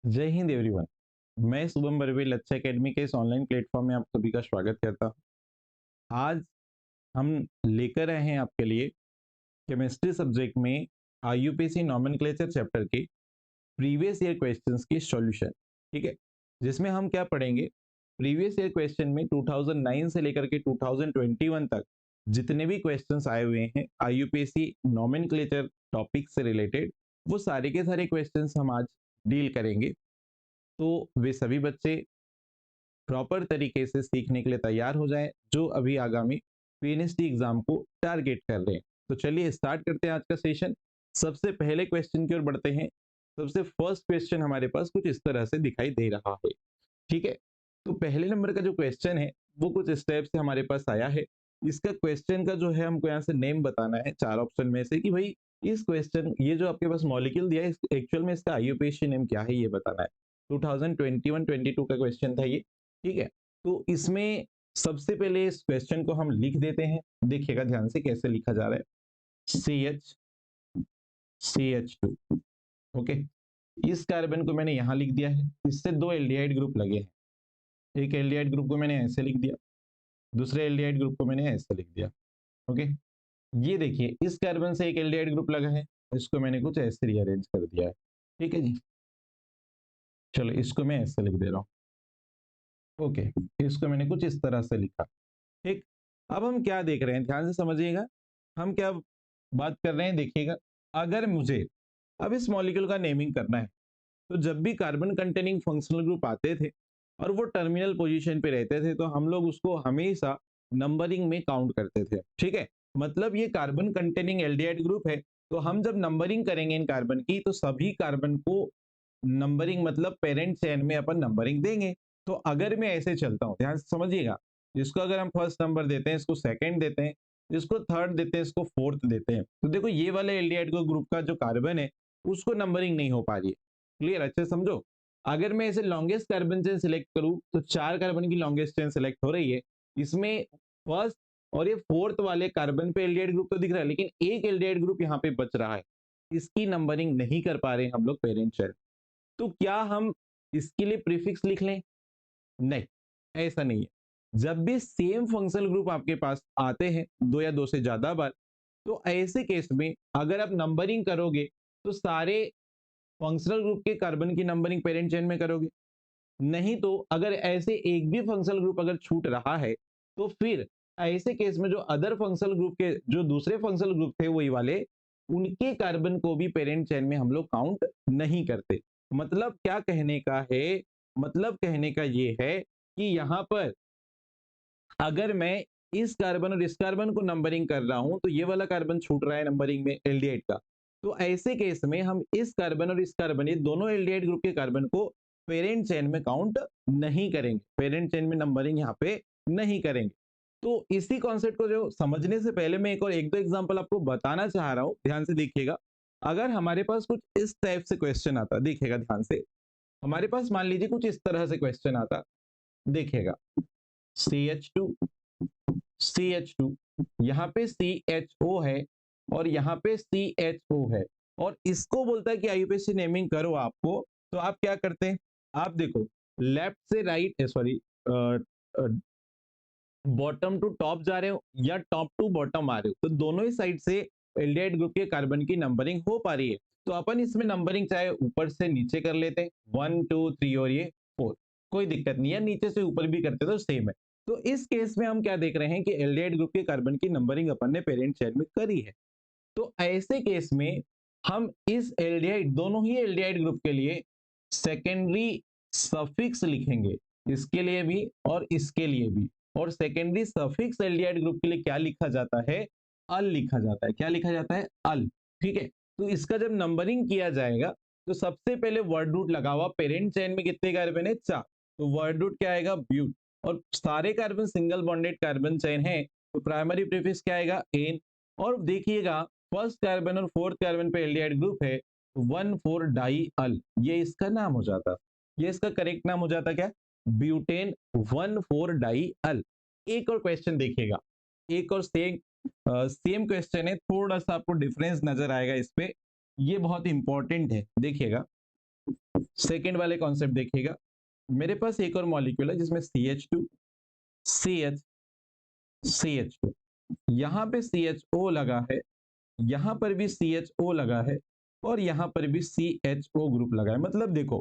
जय हिंद एवरीवन। मैं शुभम बर्वे लच्छा एकेडमी के इस ऑनलाइन प्लेटफॉर्म में आप सभी का स्वागत करता हूं। आज हम लेकर आए हैं आपके लिए केमिस्ट्री सब्जेक्ट में आईयूपीएसी नॉमेनक्लेचर चैप्टर के प्रीवियस ईयर क्वेश्चंस की सॉल्यूशन। ठीक है, जिसमें हम क्या पढ़ेंगे, प्रीवियस ईयर क्वेश्चन में 2009 से लेकर के 2021 तक जितने भी क्वेश्चंस आए हुए हैं आईयूपीएसी नॉमेनक्लेचर टॉपिक से रिलेटेड, वो सारे के सारे क्वेश्चंस हम आज डील करेंगे। तो वे सभी बच्चे प्रॉपर तरीके से सीखने के लिए तैयार हो जाएं जो अभी आगामी पीएनएसटी एग्जाम को टारगेट कर रहे हैं। तो चलिए स्टार्ट करते हैं आज का सेशन। सबसे पहले क्वेश्चन की ओर बढ़ते हैं। सबसे फर्स्ट क्वेश्चन हमारे पास कुछ इस तरह से दिखाई दे रहा है। ठीक है, तो पहले नंबर का जो क्वेश्चन है वो कुछ स्टेप से हमारे पास आया है। इसका क्वेश्चन का जो है हमको यहाँ से नेम बताना है चार ऑप्शन में से कि भाई इस क्वेश्चन ये जो आपके पास मॉलिक्यूल दिया है एक्चुअल में इसका आईयूपीएसी नेम क्या है, ये बताना है। 2021-22 का क्वेश्चन था ये। ठीक है, तो इसमें सबसे पहले इस क्वेश्चन को हम लिख देते हैं। देखिएगा ध्यान से कैसे लिखा जा रहा है। CH2। ओके, इस कार्बन को मैंने यहां लिख दिया है। इससे दो एल्डिहाइड ग्रुप लगे हैं। एक एल्डिहाइड ग्रुप को मैंने ऐसे लिख दिया, दूसरे एल्डिहाइड ग्रुप को मैंने ऐसे लिख दिया। ओके, ये देखिए इस कार्बन से एक एल्डिहाइड ग्रुप लगा है, इसको मैंने कुछ ऐसे रीअरेंज कर दिया है। ठीक है जी, चलो इसको मैं ऐसे लिख दे रहा हूं। ओके, इसको मैंने कुछ इस तरह से लिखा। ठीक, अब हम क्या देख रहे हैं, ध्यान से समझिएगा। हम क्या बात कर रहे हैं, देखिएगा। अगर मुझे अब इस मॉलिक्यूल का नेमिंग करना है तो जब भी कार्बन कंटेनिंग फंक्शनल ग्रुप आते थे और वो टर्मिनल पोजीशन पे रहते थे तो हम लोग उसको हमेशा नंबरिंग में काउंट करते थे। ठीक है, मतलब ये कार्बन कंटेनिंग एल्डिहाइड ग्रुप है, तो हम जब नंबरिंग करेंगे इन कार्बन की तो सभी कार्बन को नंबरिंग मतलब पेरेंट चेन में अपन नंबरिंग देंगे। तो अगर मैं ऐसे चलता हूं, ध्यान से समझिएगा, इसको अगर हम फर्स्ट नंबर देते हैं, इसको सेकंड देते हैं, इसको थर्ड देते हैं, इसको फोर्थ देते हैं, तो देखो ये वाले एल्डिहाइड ग्रुप का जो कार्बन है उसको नंबरिंग नहीं हो पा रही है। क्लियर, अच्छे से समझो। अगर मैं इसे लॉन्गेस्ट कार्बन चेन सिलेक्ट करूं तो चार कार्बन की लॉन्गेस्ट चेन सिलेक्ट हो रही है। इसमें फर्स्ट और ये फोर्थ वाले कार्बन पे एल्डिहाइड ग्रुप तो दिख रहा है, लेकिन एक एल्डिहाइड ग्रुप यहाँ पे बच रहा है, इसकी नंबरिंग नहीं कर पा रहे हम लोग पेरेंट चेन। तो क्या हम इसके लिए प्रीफिक्स लिख लें? नहीं, ऐसा नहीं है। जब भी सेम फंक्शनल ग्रुप आपके पास आते हैं, दो या दो से ज्यादा बार, तो ऐसे केस में अगर आप नंबरिंग करोगे तो सारे फंक्शनल ग्रुप के कार्बन की नंबरिंग पेरेंट चेन में करोगे। नहीं तो अगर ऐसे एक भी फंक्शनल ग्रुप अगर छूट रहा है तो फिर ऐसे केस में जो अदर फंक्शनल ग्रुप के जो दूसरे फंक्शनल ग्रुप थे वही वाले, उनके कार्बन को भी पेरेंट चेन में हम लोग काउंट नहीं करते। मतलब क्या कहने का है, मतलब कहने का ये है कि यहां पर अगर मैं इस कार्बन और इस कार्बन को नंबरिंग कर रहा हूं तो ये वाला कार्बन छूट रहा है नंबरिंग में एल्डिहाइड का, तो ऐसे केस में हम इस कार्बन और इस कार्बन, ये दोनों एल्डिहाइड ग्रुप के कार्बन को पेरेंट चेन में काउंट नहीं करेंगे, पेरेंट चेन में नंबरिंग यहाँ पे नहीं करेंगे। तो इसी कॉन्सेप्ट को जो समझने से पहले मैं एक दो एग्जांपल आपको बताना चाह रहा हूं, ध्यान से देखिएगा। अगर हमारे पास कुछ इस टाइप से क्वेश्चन आता, देखिएगा ध्यान से, हमारे पास मान लीजिए कुछ इस तरह से क्वेश्चन आता, देखिएगा CH2 CH2, यहाँ पे CHO है और यहाँ पे CHO है, और इसको बोलता है कि आईयूपीएसी नेमिंग करो आपको। तो आप क्या करते हैं, आप देखो लेफ्ट से right, sorry, bottom to top जा रहे हो या टॉप टू बॉटम आ रहे हो, तो दोनों ही साइड से एल्डिहाइड ग्रुप के कार्बन की नंबरिंग हो पा रही है। तो अपन इसमें नंबरिंग चाहे ऊपर से नीचे कर लेते हैं, 1 2 3 और ये 4, कोई दिक्कत नहीं है, नीचे से ऊपर भी करते तो सेम है। तो इस केस में हम क्या देख रहे हैं कि एल्डिहाइड ग्रुप के कार्बन की नंबरिंग अपन ने पेरेंट चेन में करी है। तो ऐसे केस में हम इस एल्डिहाइड, दोनों ही एल्डिहाइड ग्रुप के लिए सेकेंडरी सफिक्स लिखेंगे, इसके लिए भी और इसके लिए भी। और सेकेंडरी सफिक्स एल्डिहाइड ग्रुप के लिए क्या लिखा जाता है, अल लिखा जाता है। क्या लिखा जाता है, अल। ठीक है, तो इसका जब नंबरिंग किया जाएगा तो सबसे पहले वर्ड रूट लगा हुआ, पेरेंट चेन में कितने कार्बन है, 4, तो वर्ड रूट क्या आएगा, ब्यूट। और सारे carbon single bonded carbon chain है, तो प्राइमरी प्रीफिक्स क्या आएगा, एन। और देखिएगा फर्स्ट कार्बन और फोर्थ कार्बन पे एल्डिहाइड ग्रुप है, 1 4 डाई अल, ये इसका नाम हो जाता, ये इसका करेक्ट नाम हो जाता क्या, ब्यूटेन 1 4 डाई अल। एक और क्वेश्चन देखिएगा, एक और सेम सेम क्वेश्चन है, थोड़ा सा आपको डिफरेंस नजर आएगा इस पे, ये बहुत इंपॉर्टेंट है, देखिएगा। सेकेंड वाले कॉन्सेप्ट देखिएगा, मेरे पास एक और मॉलिक्यूल है जिसमें CH2 CH CH2, यहां पे CHO लगा है, यहां पर भी CHO लगा है और यहां पर भी CHO ग्रुप लगा है। मतलब देखो,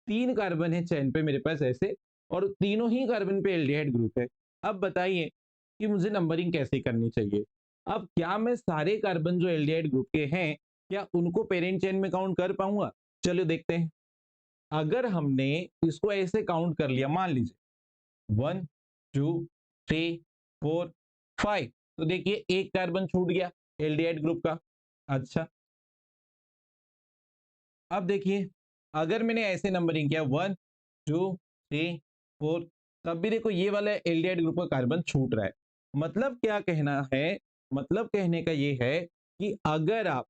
तीन कार्बन है चेन पे मेरे पास ऐसे, और तीनों ही कार्बन पे एल्डिहाइड ग्रुप है। अब बताइए कि मुझे नंबरिंग कैसे करनी चाहिए। अब क्या मैं सारे कार्बन जो एल्डिहाइड ग्रुप के हैं, क्या उनको पेरेंट चेन में काउंट कर पाऊंगा? चलो देखते हैं। अगर हमने इसको ऐसे काउंट कर लिया, मान लीजिए 1 2 3 4 5, तो देखिए एक कार्बन छूट गया एल्डिहाइड ग्रुप का। अच्छा, अब देखिए, अगर मैंने ऐसे नंबरिंग किया 1 2 3 4, तब भी देखो ये वाला एल्डिहाइड ग्रुप का कार्बन छूट रहा है। मतलब क्या कहना है, मतलब कहने का ये है कि अगर आप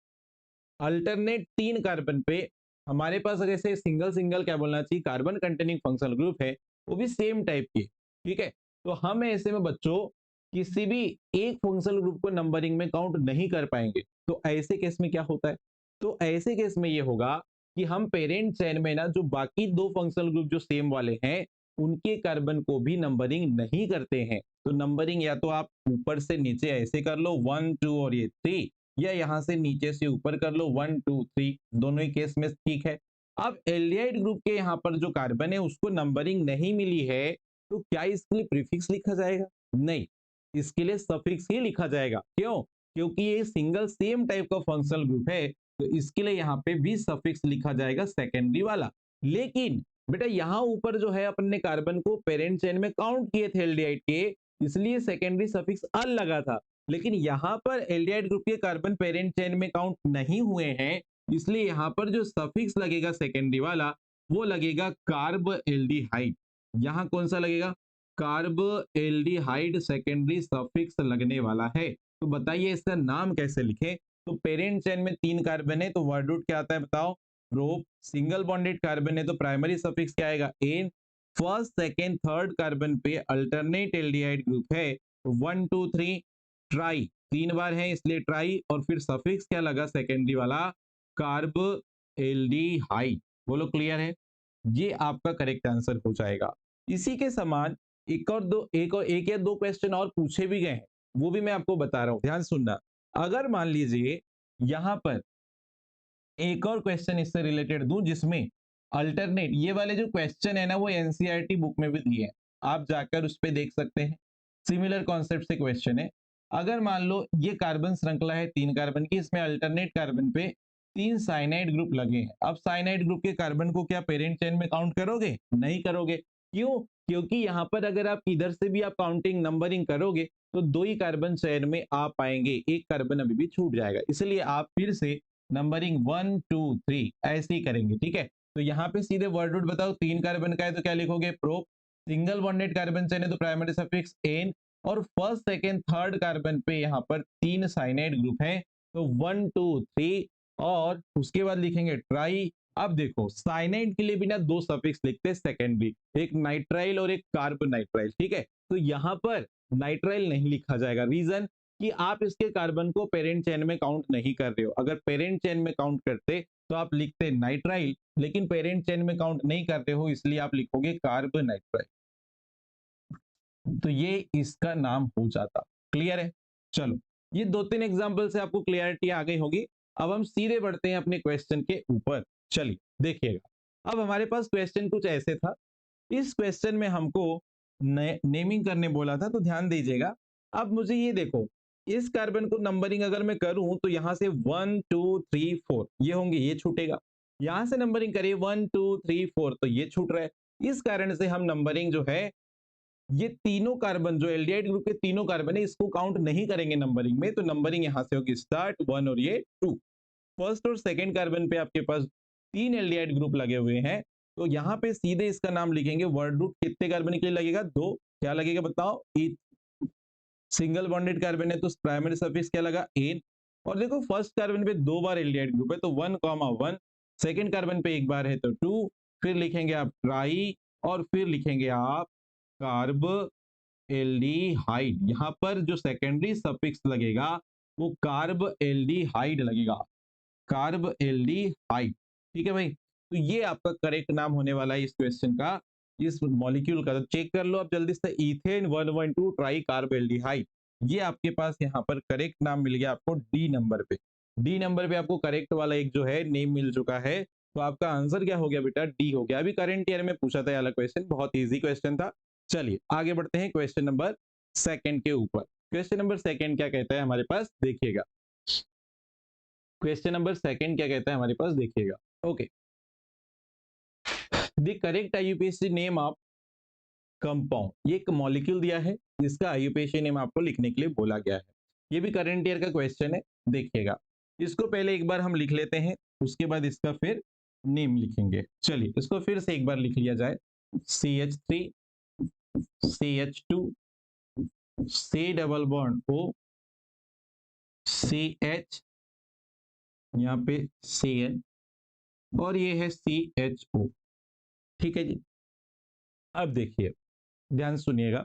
अल्टरनेट तीन कार्बन पे, हमारे पास अगर से सिंगल सिंगल क्या बोलना चाहिए, कार्बन कंटेनिंग फंक्शनल ग्रुप है, वो भी सेम टाइप की, ठीक है, तो हम ऐसे में बच्चों किसी भी एक फंक्शनल ग्रुप को नंबरिंग में काउंट नहीं कर पाएंगे। तो ऐसे केस में क्या होता है, तो ऐसे केस में ये होगा कि हम पेरेंट चेन में ना जो बाकी दो फंक्शनल ग्रुप जो सेम वाले हैं, उनके कार्बन को भी नंबरिंग नहीं करते हैं। तो नंबरिंग या तो आप ऊपर से नीचे ऐसे कर लो 1 2 और ये 3, या यहां से नीचे से ऊपर कर लो 1 2 3, दोनों ही केस में ठीक है। अब एल्डिहाइड ग्रुप के यहाँ पर जो कार्बन है उसको नंबरिंग नहीं मिली है, तो क्या इसके लिए प्रीफिक्स लिखा जाएगा? नहीं, इसके लिए सफिक्स ही लिखा जाएगा। क्यों? क्योंकि ये सिंगल सेम टाइप का फंक्शनल ग्रुप है, तो इसके लिए यहाँ पे भी सफिक्स लिखा जाएगा सेकेंडरी वाला। लेकिन बेटा यहाँ ऊपर जो है अपन ने कार्बन को पेरेंट चेन में काउंट किए थे एल्डिहाइड के, इसलिए सेकेंडरी सफिक्स अल लगा था। लेकिन यहाँ पर एल्डिहाइड ग्रुप के कार्बन पेरेंट चेन में काउंट नहीं हुए हैं, इसलिए यहाँ पर जो सफिक्स लगेगा सेकेंडरी वाला, वो लगेगा कार्ब एल्डिहाइड। यहाँ कौन सा लगेगा? कार्ब एल्डिहाइड सेकेंडरी सफिक्स लगने वाला है। तो बताइए इसका नाम कैसे लिखें? तो पेरेंट चेन में तीन कार्बन है, तो वर्ड रूट क्या आता है बताओ? प्रोप। सिंगल बॉन्डेड कार्बन है तो प्राइमरी सफिक्स क्या आएगा? Ane. First second third carbon पे अल्टरनेट एल्डिहाइड ग्रुप है, 1 2 3 ट्राई, तीन बार है इसलिए ट्राई, और फिर सफिक्स क्या लगा सेकेंडरी वाला? Carb aldehyde. बोलो क्लियर है? ये आपका करेक्ट आंसर हो जाएगा। इसी के समान एक या दो क्वेश्चन और पूछे भी गए हैं, वो भी मैं आपको बता रहा हूं, ध्यान सुनना। अगर मान लीजिए यहां पर एक और क्वेश्चन इससे रिलेटेड दूं, जिसमें अल्टरनेट ये वाले जो क्वेश्चन है ना, वो एनसीईआरटी बुक में भी दिए हैं, आप जाकर उस पर देख सकते हैं। सिमिलर कॉन्सेप्ट से क्वेश्चन है। अगर मान लो ये कार्बन श्रृंखला है तीन कार्बन की, इसमें अल्टरनेट कार्बन पे तीन साइनाइड ग्रुप लगे हैं। अब साइनाइड ग्रुप के कार्बन को क्या पेरेंट चेन में काउंट करोगे? नहीं करोगे। क्यों? क्योंकि यहां पर अगर आप इधर से भी आप काउंटिंग नंबरिंग करोगे, तो दो ही कार्बन चेन में आ पाएंगे, एक कार्बन अभी भी छूट जाएगा। इसलिए आप फिर से नंबरिंग 1 2 3 ऐसे ही करेंगे, ठीक है। तो यहाँ पे सीधे वर्ड रूट बताओ, तीन कार्बन का है तो क्या लिखोगे? Pro. Single bonded carbon chain है तो प्राइमरी सफिक्स एन, और फर्स्ट सेकेंड थर्ड कार्बन पे यहाँ पर तीन साइनाइड ग्रुप है, तो 1 2 3, और उसके बाद लिखेंगे ट्राई। अब देखो साइनाइड के लिए भी ना दो सफिक्स लिखते हैं सेकेंडरी, एक नाइट्राइल और एक कार्ब नाइट्राइल, ठीक है। तो यहाँ पर नाइट्राइल नहीं लिखा जाएगा, रीजन कि आप इसके कार्बन को पेरेंट चेन में काउंट नहीं कर रहे हो। अगर पेरेंट चेन में काउंट करते तो आप लिखते नाइट्राइल, लेकिन पेरेंट चेन में काउंट नहीं करते हो, इसलिए आप लिखोगे कार्ब नाइट्राइल। तो ये इसका नाम हो जाता। क्लियर है? चलो, ये दो तीन एग्जांपल से आपको क्लियरिटी आ गई होगी। अब हम सीधे बढ़ते हैं अपने क्वेश्चन के ऊपर। चलिए देखिएगा, अब हमारे पास क्वेश्चन कुछ ऐसे था। इस क्वेश्चन में हमको नेमिंग करने बोला था, तो ध्यान दीजिएगा। अब मुझे ये देखो, इस कार्बन को नंबरिंग अगर मैं करूं तो यहां से 1 2 3 4 ये होंगे, ये छूटेगा। यहां से नंबरिंग करिए 1 2 3 4, तो ये छूट रहा है। इस कारण से हम नंबरिंग जो है, ये तीनों कार्बन जो एल्डिहाइड ग्रुप के तीनों कार्बन है, इसको काउंट नहीं करेंगे नंबरिंग में। तो नंबरिंग यहां से होगी स्टार्ट 1 और ये 2। फर्स्ट और सेकंड कार्बन पे आपके पास तीन एल्डिहाइड ग्रुप लगे हुए हैं, तो यहाँ पे सीधे इसका नाम लिखेंगे। वर्ड रूट कितने कार्बन के लिए लगेगा? दो। क्या लगेगा बताओ? सिंगल बॉन्डेड कार्बन है तो प्राइमरी सफिक्स क्या लगा? एन। और देखो फर्स्ट कार्बन पे दो बार एल्डिहाइड ग्रुप है, तो 1,1। सेकंड कार्बन पे एक बार है तो 2। फिर लिखेंगे आप ट्राई, और फिर लिखेंगे आप कार्ब एल्डिहाइड। यहाँ पर जो सेकेंडरी सफिक्स लगेगा वो कार्ब एल्डिहाइड लगेगा, कार्ब एल्डिहाइड, ठीक है भाई। तो ये आपका करेक्ट नाम होने वाला है इस क्वेश्चन का, इस मॉलिक्यूल का। तो चेक कर लो आप जल्दी से, इथेन 112 ट्राई कार्बेल्डिहाइड, ये आपके पास यहाँ पर करेक्ट नाम मिल गया आपको डी नंबर पे। डी नंबर पे आपको करेक्ट वाला एक जो है नेम मिल चुका है। तो आपका आंसर क्या हो गया बेटा, डी हो गया। अभी करंट ईयर में पूछा था वाला क्वेश्चन, बहुत इजी क्वेश्चन था। चलिए आगे बढ़ते हैं क्वेश्चन नंबर सेकंड के ऊपर। क्वेश्चन नंबर सेकंड क्या कहता है हमारे पास, देखिएगा। क्वेश्चन नंबर सेकंड क्या कहता है हमारे पास, देखिएगा। Okay, the correct IUPAC name of compound, ये एक मॉलिक्यूल दिया है, इसका आईयूपीएसी नेम आपको लिखने के लिए बोला गया है। ये भी करंट ईयर का क्वेश्चन है, देखिएगा। इसको पहले एक बार हम लिख लेते हैं, उसके बाद इसका फिर नेम लिखेंगे। चलिए इसको फिर से एक बार लिख लिया जाए, CH3 CH2 C double bond O CH, यहाँ पे Cn, और ये है CHO। ठीक है जी। अब देखिए, ध्यान सुनिएगा,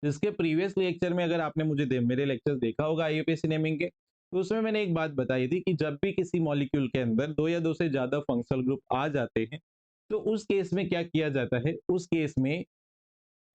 इसके प्रीवियस लेक्चर में अगर आपने मेरे लेक्चर देखा होगा आईयूपीएसी नेमिंग के, तो उसमें मैंने एक बात बताई थी कि जब भी किसी मॉलिक्यूल के अंदर दो या दो से ज्यादा फंक्शनल ग्रुप आ जाते हैं, तो उस केस में क्या किया जाता है, उस केस में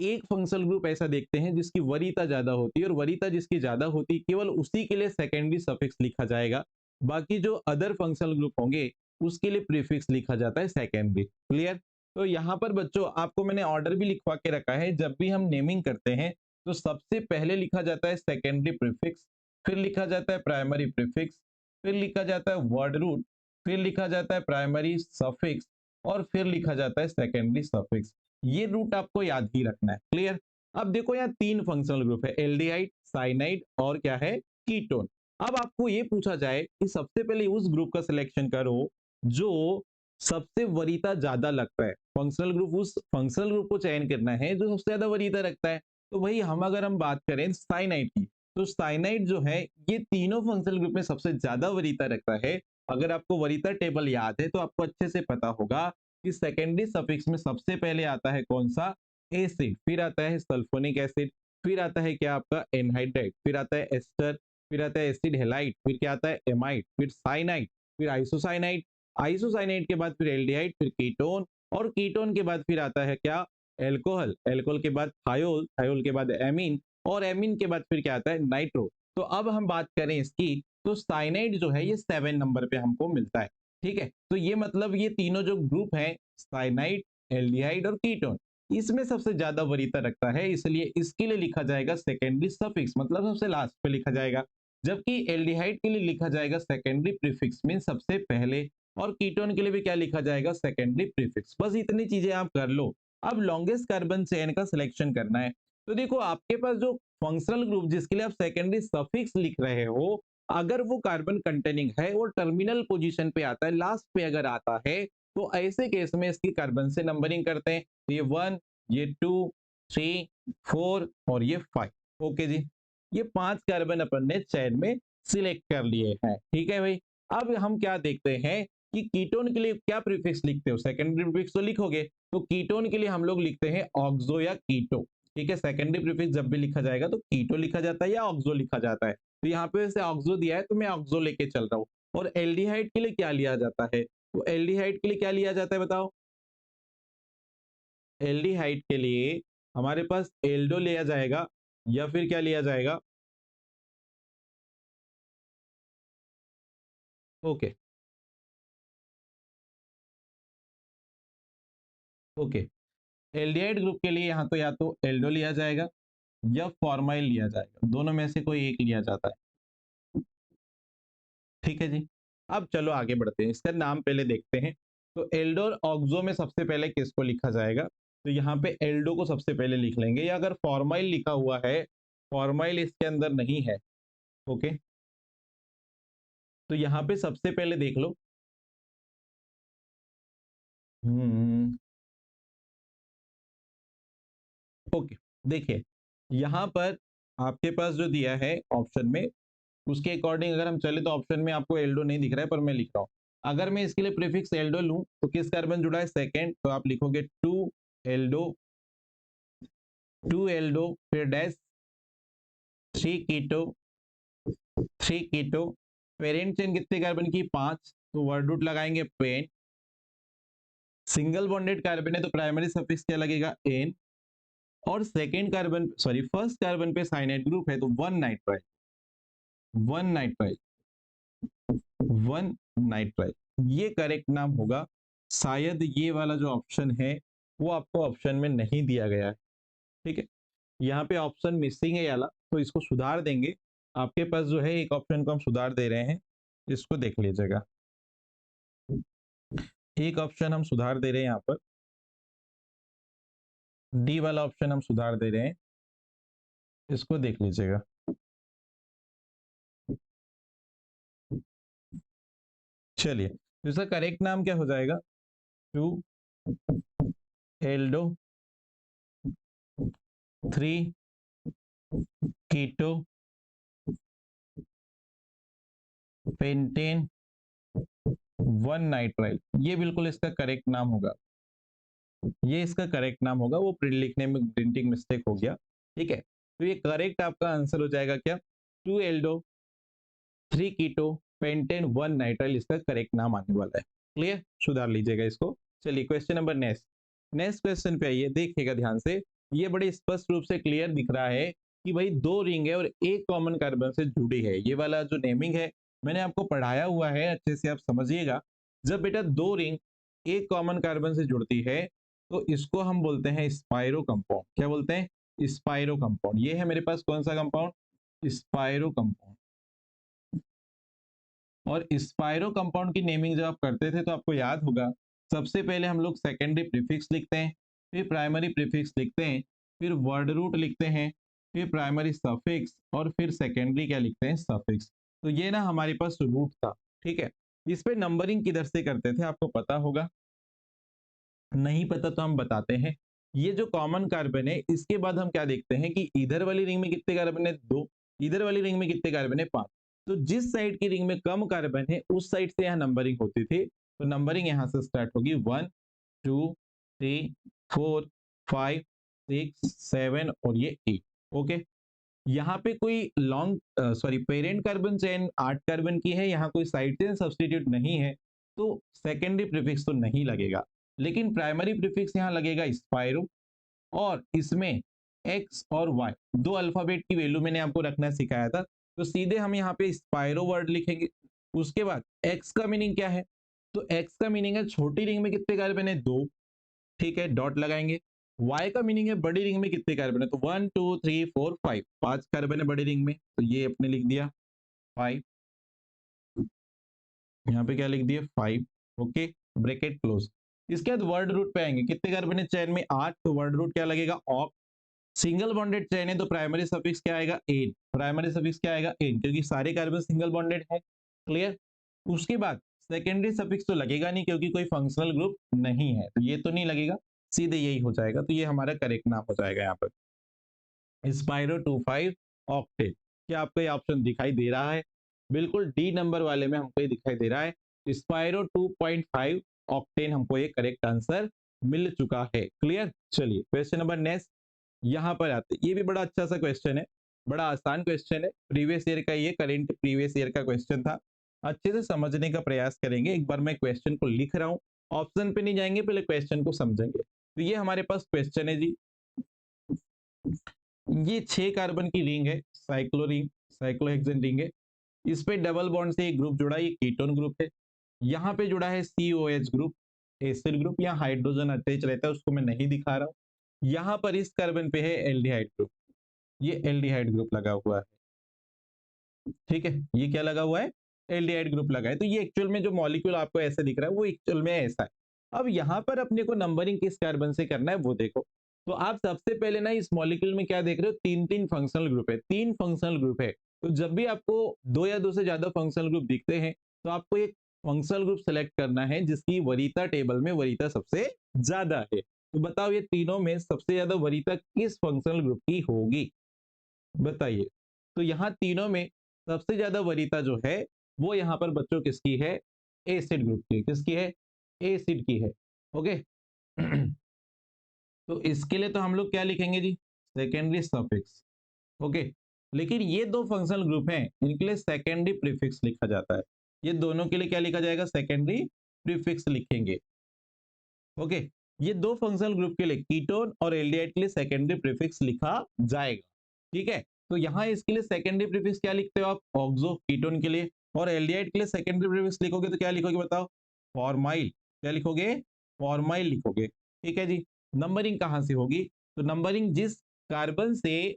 एक फंक्शनल ग्रुप ऐसा देखते हैं जिसकी वरीयता ज्यादा होती है, और वरीयता जिसकी ज्यादा होती है केवल उसी के लिए सेकेंडरी सफिक्स लिखा जाएगा। बाकी जो अदर फंक्शनल ग्रुप होंगे उसके लिए प्रीफिक्स लिखा जाता है सेकेंडरी। क्लियर? तो यहाँ पर बच्चों आपको मैंने ऑर्डर भी लिखवा के रखा है, जब भी हम नेमिंग करते हैं तो सबसे पहले लिखा जाता है सेकेंडरी प्रीफिक्स, फिर लिखा जाता है प्राइमरी प्रीफिक्स, फिर लिखा जाता है वर्ड रूट, फिर लिखा जाता है प्राइमरी सफिक्स, और फिर लिखा जाता है सेकेंडरी सफिक्स। ये रूट आपको याद ही रखना है। क्लियर? अब देखो यहाँ तीन फंक्शनल ग्रुप है, एल्डिहाइड, साइनाइड और क्या है, कीटोन। अब आपको ये पूछा जाए कि सबसे पहले उस ग्रुप का सिलेक्शन करो जो सबसे वरीयता ज्यादा लगता है। फंक्शनल ग्रुप, उस फंक्शनल ग्रुप को चयन करना है जो सबसे ज्यादा वरीयता रखता है। तो वही हम अगर हम बात करें साइनाइड की, तो साइनाइड जो है ये तीनों फंक्शनल ग्रुप में सबसे ज्यादा वरीयता रखता है। अगर आपको वरीयता टेबल याद है तो आपको अच्छे से पता होगा कि सेकेंडरी सफिक्स में सबसे पहले आता है कौन सा, एसिड, फिर आता है सल्फोनिक एसिड, फिर आता है क्या आपका एनहाइड्राइड, फिर आता है एस्टर, फिर आता है एसिड हेलाइड, फिर क्या आता है एमाइड, फिर साइनाइड, फिर आइसोसाइनाइड, आइसोसाइनाइड के बाद फिर एल्डिहाइड, फिर कीटोन, और कीटोन के बाद फिर आता है क्या, एल्कोहल, एल्कोहल के बाद थायोल, थायोल के बाद एमीन, और एमीन के बाद फिर क्या आता है, नाइट्रो। तो अब हम बात करें इसकी, तो साइनाइड जो है ये 7 नंबर पे हमको मिलता है। ठीक है, तो ये मतलब ये तीनों जो ग्रुप हैं, साइनाइड, एल्डिहाइड और कीटोन, इसमें सबसे ज्यादा वरीयता रखता है, इसलिए इसके लिए लिखा जाएगा सेकेंडरी सफिक्स, मतलब सबसे लास्ट पे लिखा जाएगा। जबकि एल्डिहाइड के लिए लिखा जाएगा सेकेंडरी प्रीफिक्स में सबसे पहले, और कीटोन के लिए भी क्या लिखा जाएगा, सेकेंडरी प्रीफिक्स। बस इतनी चीजें आप कर लो। अब लॉन्गेस्ट कार्बन चेन का सिलेक्शन करना है। तो देखो आपके पास जो फंक्शनल ग्रुप जिसके लिए आप सेकेंडरी सफिक्स लिख रहे हो, अगर वो कार्बन कंटेनिंग है, वो टर्मिनल पोजीशन पे आता है, लास्ट पे अगर आता है, तो ऐसे केस में इसकी कार्बन से नंबरिंग करते हैं। तो ये 1, ये 2, 3, 4 और ये 5। ओके जी, ये 5 कार्बन अपन ने चेन में सिलेक्ट कर लिए हैं। ठीक है भाई, अब हम क्या देखते हैं कि कीटोन के लिए क्या प्रीफिक्स लिखते हो, सेकेंडरी प्रीफिक्स तो लिखोगे। तो कीटोन के लिए हम लोग लिखते हैं ऑक्सो या कीटो। ठीक है, सेकेंडरी प्रीफिक्स जब भी लिखा जाएगा तो कीटो लिखा जाता है या ऑक्सो लिखा जाता है। तो यहाँ पे वैसे ऑक्सो दिया है तो मैं ऑक्सो लेके चल रहा हूँ। और एल्डिहाइड के लिए क्या लिया जाता है, तो एल्डिहाइड के लिए क्या लिया जाता है बताओ, एल्डिहाइड के लिए हमारे पास एल्डो लिया जाएगा, या फिर क्या लिया जाएगा, ओके ओके, एल्डिहाइड ग्रुप के लिए यहाँ तो या तो एल्डो लिया जाएगा या फॉर्माइल लिया जाएगा, दोनों में से कोई एक लिया जाता है। ठीक है जी। अब चलो आगे बढ़ते हैं, इसका नाम पहले देखते हैं। तो एल्डो और ऑक्सो में सबसे पहले किसको लिखा जाएगा, तो यहाँ पे एल्डो को सबसे पहले लिख लेंगे, या अगर फॉर्माइल लिखा हुआ है, फॉर्माइल इसके अंदर नहीं है, ओके, तो यहाँ पे सबसे पहले देख लो। हम्म, ओके, देखिए यहाँ पर आपके पास जो दिया है ऑप्शन में, उसके अकॉर्डिंग अगर हम चले तो ऑप्शन में आपको एल्डो नहीं दिख रहा है, पर मैं लिख रहा हूँ। अगर मैं इसके लिए प्रीफिक्स एल्डो लूं तो किस कार्बन जुड़ा है, सेकेंड, तो आप लिखोगे 2 एल्डो, 2 एल्डो, फिर डैश 3 कीटो, 3 कीटो, पेरेंट चेन कितने कार्बन की, 5, तो वर्ड रूट लगाएंगे पेन, सिंगल बॉन्डेड कार्बन है तो प्राइमरी सफिक्स क्या लगेगा, एन, और second carbon sorry first carbon पे साइनाइड ग्रुप है तो one nitrile, one nitrile, one nitrile, ये करेक्ट नाम होगा। शायद ये वाला जो ऑप्शन है वो आपको ऑप्शन में नहीं दिया गया है, ठीक है, यहाँ पे ऑप्शन मिसिंग है ये वाला, तो इसको सुधार देंगे। आपके पास जो है एक ऑप्शन को हम सुधार दे रहे हैं, इसको देख लीजिएगा, एक ऑप्शन हम सुधार दे रहे हैं यहाँ पर, डी वाला ऑप्शन हम सुधार दे रहे हैं, इसको देख लीजिएगा। चलिए, तो इसका करेक्ट नाम क्या हो जाएगा, two aldo three keto pentane one nitrile, ये बिल्कुल इसका करेक्ट नाम होगा, ये इसका करेक्ट नाम होगा, वो प्रिंट लिखने में प्रिंटिंग मिस्टेक हो गया, ठीक है। तो ये करेक्ट आपका आंसर हो जाएगा क्या, two aldo three keto pentane one nitrile, इसका करेक्ट नाम आने वाला है। क्लियर, सुधार लीजिएगा इसको। चलिए question number next, next question पे आइए, देखिएगा ध्यान से, ये बड़े स्पष्ट रूप से क्लियर दिख रहा है कि भाई दो रिंग है और एक कॉमन कार्बन से जुड़ी है। ये वाला जो नेमिंग है मैंने आपको पढ़ाया हुआ है, अच्छे से आप समझिएगा। जब बेटा दो रिंग एक कॉमन कार्बन से जुड़ती है तो इसको हम बोलते हैं स्पाइरो कंपाउंड। क्या बोलते हैं, स्पाइरो कंपाउंड। ये है मेरे पास कौन सा कंपाउंड, स्पाइरो कंपाउंड। और स्पाइरो कंपाउंड की नेमिंग जब आप करते थे तो आपको याद होगा, सबसे पहले हम लोग सेकेंडरी प्रीफिक्स लिखते हैं, फिर प्राइमरी प्रीफिक्स लिखते हैं, फिर वर्ड रूट लिखते हैं, फिर प्राइमरी सफिक्स, और फिर सेकेंडरी क्या लिखते हैं, सफिक्स। तो ये ना हमारे पास रूट था, ठीक है। इस पे नंबरिंग किधर से करते थे आपको पता होगा, नहीं पता तो हम बताते हैं। ये जो कॉमन कार्बन है इसके बाद हम क्या देखते हैं कि इधर वाली रिंग में कितने कार्बन है, दो, इधर वाली रिंग में कितने कार्बन है, पांच। तो जिस साइड की रिंग में कम कार्बन है उस साइड से यहाँ नंबरिंग होती थी, तो नंबरिंग यहाँ से स्टार्ट होगी, one two three four five six seven और ये एट। ओके, यहाँ पे कोई long sorry parent carbon chain 8 carbon की है, यहाँ कोई साइड चेन सब्सटीट्यूट नहीं है, तो सेकेंडरी प्रीफिक्स तो नहीं लगेगा, लेकिन प्राइमरी प्रीफिक्स यहाँ लगेगा स्पाइरो। और इसमें एक्स और वाई दो अल्फाबेट की वैल्यू मैंने आपको रखना सिखाया था, तो सीधे हम यहाँ पे स्पाइरो वर्ड लिखेंगे। उसके बाद एक्स का मीनिंग क्या है, तो एक्स का मीनिंग है छोटी रिंग में कितने कार्बन है, दो, ठीक है, डॉट लगाएंगे। वाई का मीनिंग है बड़ी रिंग में कितने कार्बन है, तो one two three four five, पांच कार्बन है बड़ी रिंग में, तो ये अपने लिख दिया फाइव, यहाँ पे क्या लिख दिया फाइव। Okay, bracket close. इसके बाद वर्ड रूट पे आएंगे, कितने कार्बन है चेन में, आठ, तो वर्ड रूट क्या लगेगा, ऑक। सिंगल बॉन्डेड चेन है तो प्राइमरी सफिक्स क्या आएगा, एन, प्राइमरी सफिक्स क्या आएगा, एन, क्योंकि सारे कार्बन सिंगल बॉन्डेड है। क्लियर। उसके बाद सेकेंडरी सफिक्स तो लगेगा नहीं क्योंकि कोई फंक्शनल ग्रुप नहीं है, तो ये तो नहीं लगेगा, सीधे यही हो जाएगा, तो ये हमारा करेक्ट नाम हो जाएगा यहाँ पर स्पाइरो 25 ऑक्टेट। क्या आपको ये ऑप्शन दिखाई दे रहा है, बिल्कुल डी नंबर वाले में हमको ये दिखाई दे रहा है, स्पाइरो 2.5 ऑक्टेन, हमको ये करेक्ट आंसर मिल चुका है। क्लियर। चलिए क्वेश्चन नंबर नेक्स्ट, यहाँ पर आते, ये भी बड़ा अच्छा सा क्वेश्चन है, बड़ा आसान क्वेश्चन है, प्रीवियस ईयर का, ये करेंट प्रीवियस ईयर का क्वेश्चन था। अच्छे से समझने का प्रयास करेंगे, एक बार मैं क्वेश्चन को लिख रहा हूँ, ऑप्शन पे नहीं जाएंगे, पहले क्वेश्चन को समझेंगे। तो ये हमारे पास क्वेश्चन है जी, ये 6 कार्बन की रिंग है, साइक्लो रिंग, साइक्लोहेक्सेन रिंग है। इस पे डबल बॉन्ड से एक ग्रुप जुड़ा है, ये कीटोन ग्रुप है। यहाँ पे जुड़ा है COH ग्रुप, एसिड ग्रुप, यहाँ हाइड्रोजन अटैच रहता है, उसको मैं नहीं दिखा रहा हूँ। यहाँ पर इस कार्बन पे है एल्डिहाइड ग्रुप, ये एल्डिहाइड ग्रुप लगा हुआ है, ठीक है, ये क्या लगा हुआ है, एल्डिहाइड ग्रुप लगा है। तो ये एक्चुअल में जो मॉलिक्यूल आपको ऐसे दिख रहा है वो एक्चुअल में ऐसा है। अब यहाँ पर अपने को नंबरिंग किस कार्बन से करना है वो देखो। तो आप सबसे पहले ना इस मॉलिक्यूल में क्या देख रहे हो, तीन तीन फंक्शनल ग्रुप है, तीन फंक्शनल ग्रुप है। तो जब भी आपको दो या दो से ज्यादा फंक्शनल ग्रुप दिखते हैं तो आपको एक फंक्शनल ग्रुप सेलेक्ट करना है जिसकी वरीयता टेबल में वरीयता सबसे ज्यादा है। तो बताओ ये तीनों में सबसे ज्यादा वरीयता किस फंक्शनल ग्रुप की होगी, बताइए। तो यहाँ तीनों में सबसे ज्यादा वरीयता जो है वो यहाँ पर बच्चों किसकी है, एसिड ग्रुप की, किसकी है, एसिड की है। ओके तो इसके लिए तो हम लोग क्या लिखेंगे जी, सेकेंडरी सफिक्स। ओके, लेकिन ये दो फंक्शनल ग्रुप हैं, इनके लिए सेकेंडरी प्रीफिक्स लिखा जाता है। ये दोनों के लिए क्या लिखा जाएगा, सेकेंडरी प्रीफिक्स लिखेंगे। ओके, ये दो फंक्शनल ग्रुप के लिए कीटोन और एल्डिहाइड के लिए सेकेंडरी प्रीफिक्स लिखा जाएगा। ठीक है, तो यहाँ इसके लिए सेकेंडरी प्रीफिक्स क्या लिखते हो आप? ऑक्सो कीटोन के लिए। और एल्डिहाइड के लिए सेकेंडरी प्रीफिक्स लिखोगे तो क्या लिखोगे बताओ? फॉर्माइल। क्या लिखोगे? फॉर्माइल लिखोगे। ठीक है जी। नंबरिंग कहाँ से होगी? तो नंबरिंग जिस कार्बन से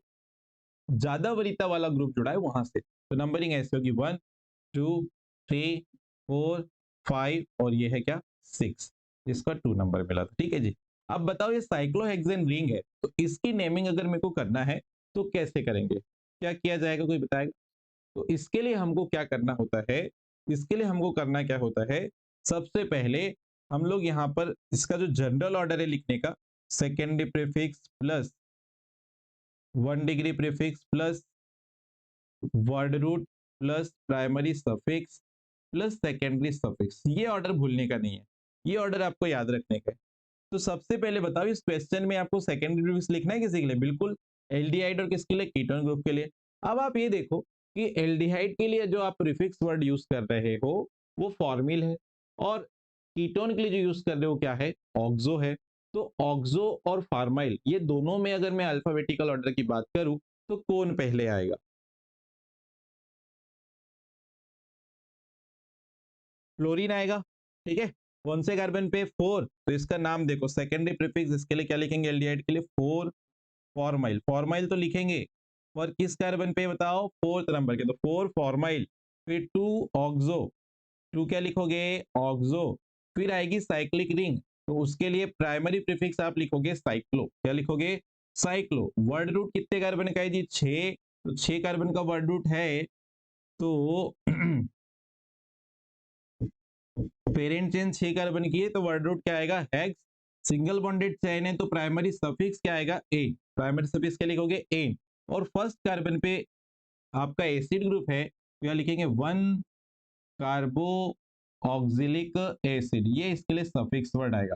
ज्यादा वरीयता वाला ग्रुप जुड़ा है वहां से, तो नंबरिंग ऐसे होगी 1 2 3 4 5 और ये है क्या? 6। इसका 2 नंबर मिला था। ठीक है जी। अब बताओ ये साइक्लोहेक्सेन रिंग है, तो इसकी नेमिंग अगर मेरे को करना है तो कैसे करेंगे? क्या किया जाएगा, कोई बताएगा? तो इसके लिए हमको क्या करना होता है? इसके लिए हमको करना क्या होता है? सबसे पहले हम लोग यहाँ पर इसका जो जनरल ऑर्डर है लिखने का, secondary prefix plus 1 degree prefix plus word root plus primary suffix plus secondary suffix, ये ऑर्डर भूलने का नहीं है, ये ऑर्डर आपको याद रखने का है। तो सबसे पहले बताओ इस क्वेश्चन में आपको सेकेंडरी प्रीफिक्स लिखना है किसी के लिए? बिल्कुल, एल्डिहाइड और किसके लिए? कीटोन ग्रुप के लिए। अब आप ये देखो कि एल्डिहाइड के लिए जो आप प्रीफिक्स वर्ड यूज कर रहे हो वो फॉर्मिल है, और कीटोन के लिए जो यूज कर रहे हो क्या है? ऑक्सो है। तो ऑक्सो और फार्माइल ये दोनों में अगर मैं अल्फाबेटिकल ऑर्डर की बात करूं तो कौन पहले आएगा? फ्लोरीन आएगा। ठीक है, कौन से कार्बन पे? 4, तो इसका नाम देखो, सेकेंडरी प्रीफिक्स इसके लिए क्या लिखेंगे? एल्डिहाइड के लिए 4 फॉर्माइल। फॉर्माइल तो लिखेंगे, और किस कार्बन पे बताओ? 4th नंबर के, तो 4 फॉर्माइल। फिर 2 ऑक्सो, 2 क्या लिखोगे? ऑक्सो। फिर आएगी साइक्लिक रिंग, तो उसके लिए प्राइमरी प्रीफिक्स आप लिखोगे साइक्लो। क्या लिखोगे? साइक्लो। वर्ड रूट कितने कार्बन का है जी? 6, तो 6 कार्बन का वर्ड रूट है। तो पेरेंट चेन 6 कार्बन की है, तो वर्ड रूट क्या आएगा? हेक्स। सिंगल बॉन्डेड चेन है तो प्राइमरी सफिक्स क्या आएगा? एन। प्राइमरी सफिक्स क्या लिखोगे? एन। और फर्स्ट कार्बन पे आपका एसिड ग्रुप है, तो यहाँ लिखेंगे 1 कार्बो ऑक्सिलिक एसिड, ये इसके लिए सफिक्स वर्ड आएगा,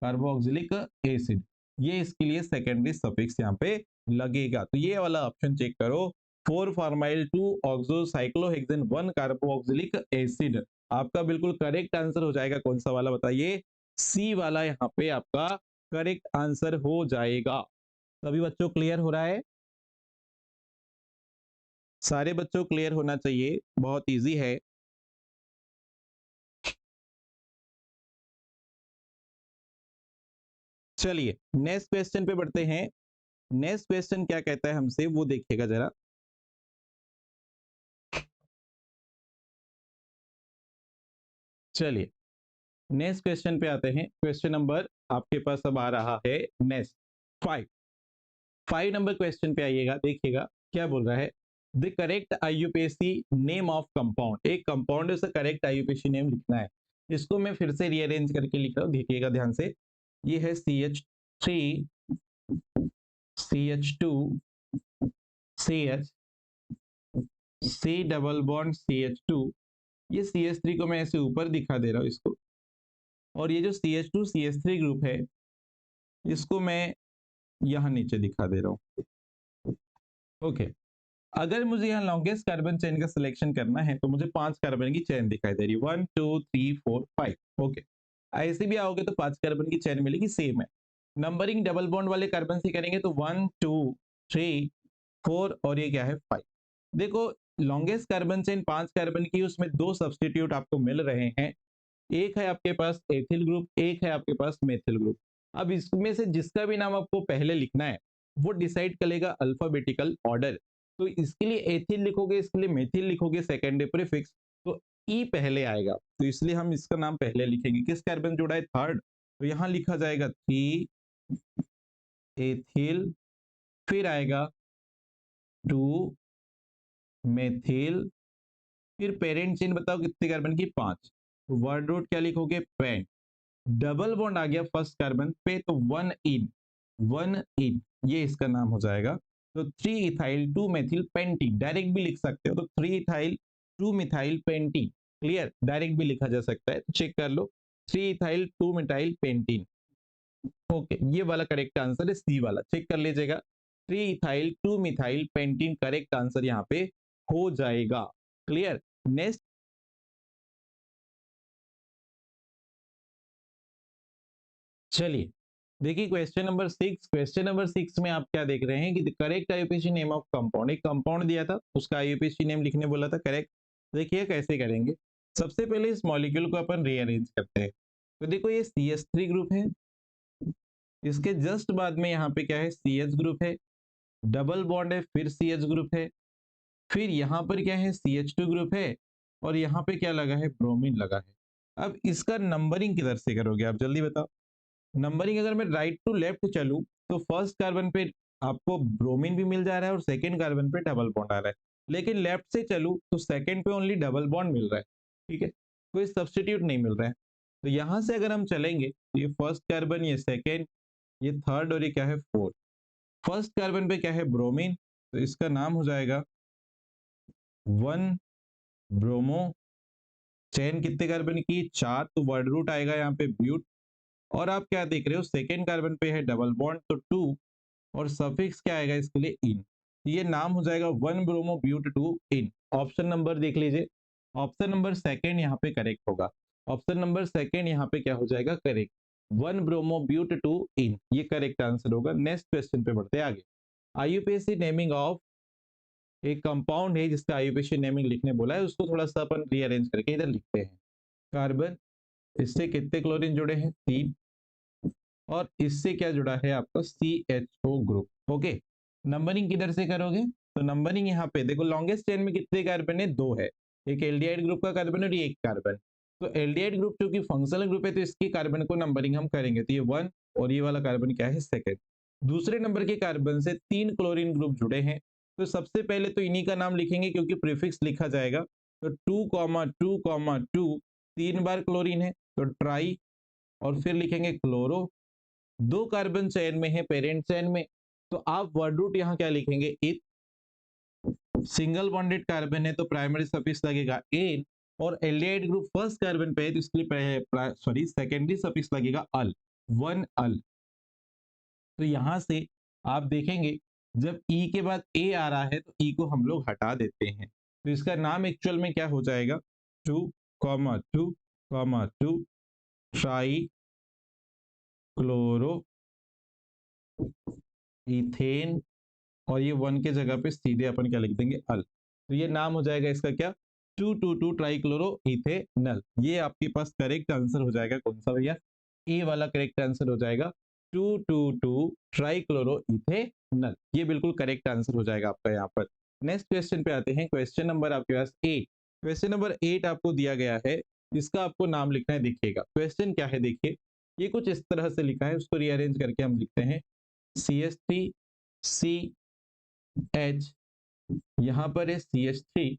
कार्बो ऑक्सिलिक एसिड। ये इसके लिए सेकेंडरी सफिक्स यहाँ पे लगेगा। तो ये वाला ऑप्शन चेक करो, 4 फार्माइल 2 ऑक्सो साइक्लोहेक्सेन 1 कार्बो ऑक्सिलिक एसिड, आपका बिल्कुल करेक्ट आंसर हो जाएगा। कौन सा वाला बताइए? सी वाला यहाँ पे आपका करेक्ट आंसर हो जाएगा। सभी बच्चों क्लियर हो रहा है? सारे बच्चों क्लियर होना चाहिए, बहुत इजी है। चलिए नेक्स्ट क्वेश्चन पे बढ़ते हैं। नेक्स्ट क्वेश्चन क्या कहता है हमसे वो देखिएगा जरा। चलिए नेक्स्ट क्वेश्चन पे आते हैं। क्वेश्चन नंबर आपके पास अब आ रहा है नेक्स्ट 5। 5 नंबर क्वेश्चन पे आइएगा, देखिएगा क्या बोल रहा है। The correct IUPAC name of compound, एक कंपाउंड है उसका करेक्ट आईयूपीएसी नेम लिखना है। इसको मैं फिर से रीअरेंज करके लिख रहा हूँ, देखिएगा ध्यान से। ये है CH3 CH2 CH C double bond CH2, ये CH3 को मैं ऐसे ऊपर दिखा दे रहा हूँ इसको, और ये जो CH2 CH3 ग्रुप है इसको मैं यहाँ नीचे दिखा दे रहा हूँ। ओके, अगर मुझे यहाँ लॉन्गेस्ट कार्बन चेन का सिलेक्शन करना है तो मुझे 5 कार्बन की चेन दिखाई दे रही है, 1 2 3 4 5। ओके, ऐसे भी आओगे तो 5 कार्बन की चेन मिलेगी, सेम है। नंबरिंग डबल बॉन्ड वाले कार्बन से करेंगे तो 1 2 3 4 और ये क्या है? 5। देखो लॉन्गेस्ट कार्बन चेन 5 कार्बन की, उसमें 2 सब्सटीट्यूट आपको मिल रहे हैं। एक है आपके पास एथिल ग्रुप, एक है आपके पास मेथिल ग्रुप। अब इसमें से जिसका भी नाम आपको पहले लिखना है वो डिसाइड करेगा अल्फाबेटिकल ऑर्डर। तो इसके लिए एथिल लिखोगे, इसके लिए मेथिल लिखोगे सेकेंडरी प्रीफिक्स, तो ई पहले आएगा, तो इसलिए हम इसका नाम पहले लिखेंगे। किस कार्बन जुड़ा है? थर्ड, तो यहां लिखा जाएगा 3 एथिल। फिर आएगा 2 मेथिल। फिर पेरेंट चेन बताओ कितने कार्बन की? 5। वर्ड रूट क्या लिखोगे? पेंट। डबल बॉन्ड आ गया फर्स्ट कार्बन पे तो 1 इन, 1 इन, ये इसका नाम हो जाएगा। तो 3 इथाइल 2 मेथिल पेंटीन, डायरेक्ट भी लिख सकते हो, तो 3 ethyl 2 methyl pentene. Clear, direct भी लिखा जा सकता है, चेक कर लो, 3 इथाइल 2 मिथाइल पेंटीन। ओके, ये वाला करेक्ट आंसर है, सी वाला चेक कर लीजिएगा, 3 ethyl 2 methyl pentene correct answer यहाँ पे हो जाएगा। क्लियर। नेक्स्ट चलिए देखिए क्वेश्चन नंबर 6 में आप क्या देख रहे हैं कि correct IUPAC name of compound, एक कंपाउंड दिया था उसका आईयूपीएसी नेम लिखने बोला था, करेक्ट। देखिए कैसे करेंगे। सबसे पहले इस मॉलिक्यूल को अपन रीअरेंज करते हैं। तो देखो ये CH3 ग्रुप है, इसके जस्ट बाद में यहाँ पे क्या है, CH ग्रुप है, डबल बॉन्ड है, फिर CH ग्रुप है, फिर यहाँ पर क्या है, CH2 ग्रुप है, और यहाँ पे क्या लगा है, ब्रोमीन लगा है। अब इसका नंबरिंग किधर से करोगे आप जल्दी बताओ। नंबरिंग अगर मैं राइट टू लेफ्ट चलूं तो फर्स्ट कार्बन पे आपको ब्रोमीन भी मिल जा रहा है और सेकंड कार्बन पे डबल बॉन्ड आ रहा है, लेकिन लेफ्ट से चलूं तो सेकंड पे ओनली डबल बॉन्ड मिल रहा है, ठीक है, कोई सब्स्टिट्यूट नहीं मिल रहा है। तो यहां से अगर हम चलेंगे तो ये फर्स्ट कार्बन, ये सेकेंड, ये थर्ड, और ये क्या है, फोर्थ। फर्स्ट कार्बन पे क्या है, ब्रोमीन, तो इसका नाम हो जाएगा 1 ब्रोमो। चेन कितने कार्बन की, 4, तो वर्ड रूट आएगा यहाँ पे ब्यूट। और आप क्या देख रहे हो, सेकेंड कार्बन पे है डबल बॉन्ड तो 2, और सफिक्स क्या आएगा इसके लिए, इन। ये नाम हो जाएगा 1 bromo but 2 yne. Option number देख लीजिए, ऑप्शन नंबर सेकेंड यहाँ पे करेक्ट होगा। ऑप्शन नंबर सेकेंड यहाँ पे क्या हो जाएगा, करेक्ट, 1 ब्रोमो ब्यूट 2 इन, ये करेक्ट आंसर होगा। नेक्स्ट क्वेश्चन पे बढ़ते आगे। आईयूपीएसी नेमिंग ऑफ एक कंपाउंड है जिसका आईयूपीएसी नेमिंग लिखने बोला है, उसको थोड़ा सा अपन रीअरेंज करके इधर लिखते हैं। कार्बन, इससे कितने क्लोरीन जुड़े हैं, 3, और इससे क्या जुड़ा है आपका, CHO ग्रुप। ओके, नंबरिंग किधर से करोगे, तो नंबरिंग यहाँ पे देखो, लॉन्गेस्ट चेन में कितने कार्बन है, 2 है, एक एल्डिहाइड ग्रुप का कार्बन और एक कार्बन। तो एल्डिहाइड ग्रुप क्योंकि फंक्शनल ग्रुप है तो इसकी कार्बन को नंबरिंग हम करेंगे, तो ये 1, और ये वाला कार्बन क्या है, सेकेंड। दूसरे नंबर के कार्बन से 3 क्लोरीन ग्रुप जुड़े हैं, तो सबसे पहले तो इन्हीं का नाम लिखेंगे क्योंकि प्रीफिक्स लिखा जाएगा। तो 2,2,2 3 बार क्लोरीन है तो ट्राई, और फिर लिखेंगे क्लोरो। 2 कार्बन चेन में है, पेरेंट चेन में, तो आप वर्ड रूट यहाँ क्या लिखेंगे, इथ। सिंगल बॉन्डेड कार्बन है तो प्राइमरी सफिक्स लगेगा एन, और एल्डिहाइड ग्रुप फर्स्ट कार्बन पे है तो इसके लिए सॉरी सेकेंडरी सफिक्स लगेगा अल, 1 अल। तो यहां से आप देखेंगे जब ई के बाद ए आ रहा है तो ई को हम लोग हटा देते हैं, तो इसका नाम एक्चुअल में क्या हो जाएगा, 2,2,2 ट्राई क्लोरो इथेन, और ये 1 के जगह पे सीधे अपन क्या लिख देंगे, अल। तो ये नाम हो जाएगा इसका क्या, 2,2,2 ट्राइक्लोरो इथेनल। ये आपके पास करेक्ट आंसर हो जाएगा, कौन सा भैया, ए वाला करेक्ट आंसर हो जाएगा, 2,2,2 ट्राइक्लोरो इथेनल। ये बिल्कुल करेक्ट आंसर हो जाएगा आपका यहाँ पर। नेक्स्ट क्वेश्चन पे आते हैं, क्वेश्चन नंबर आपके पास 8। क्वेश्चन नंबर 8 आपको दिया गया है, इसका आपको नाम लिखना है। देखिएगा क्वेश्चन क्या है, देखिए ये कुछ इस तरह से लिखा है, उसको रीअरेंज करके हम लिखते हैं, CH3 CH, यहाँ पर है CH3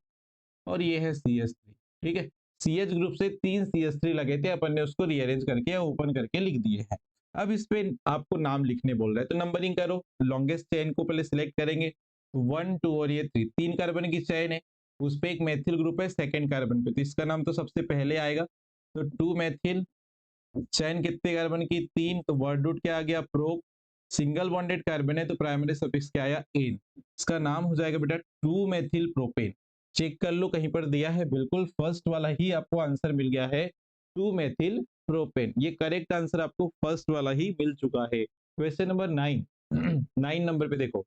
और ये है CH3, ठीक है। CH ग्रुप से 3 CH3 लगे थे, अपन ने उसको रीअरेंज करके या ओपन करके लिख दिए हैं। अब इस पे आपको नाम लिखने बोल रहा है, तो नंबरिंग करो। लॉन्गेस्ट चेन को पहले सिलेक्ट करेंगे, 1 2 और ये 3, 3 कार्बन की चेन है, उस पे एक मेथिल ग्रुप है सेकंड कार्बन पे, तो इसका नाम तो सबसे पहले आएगा, तो 2 मेथिल। चैन कितने कार्बन की, 3, तो वर्ड रूट क्या आ गया, प्रो। सिंगल बॉन्डेड कार्बन है तो प्राइमरी सफिक्स क्या आया, एन। इसका नाम हो जाएगा बेटा 2 मेथिल प्रोपेन। चेक कर लो कहीं पर दिया है, बिल्कुल फर्स्ट वाला ही आपको आंसर मिल गया है, 2 मेथिल प्रोपेन। ये करेक्ट आंसर आपको फर्स्ट वाला ही मिल चुका है। क्वेश्चन नंबर 9 9 नंबर पे देखो,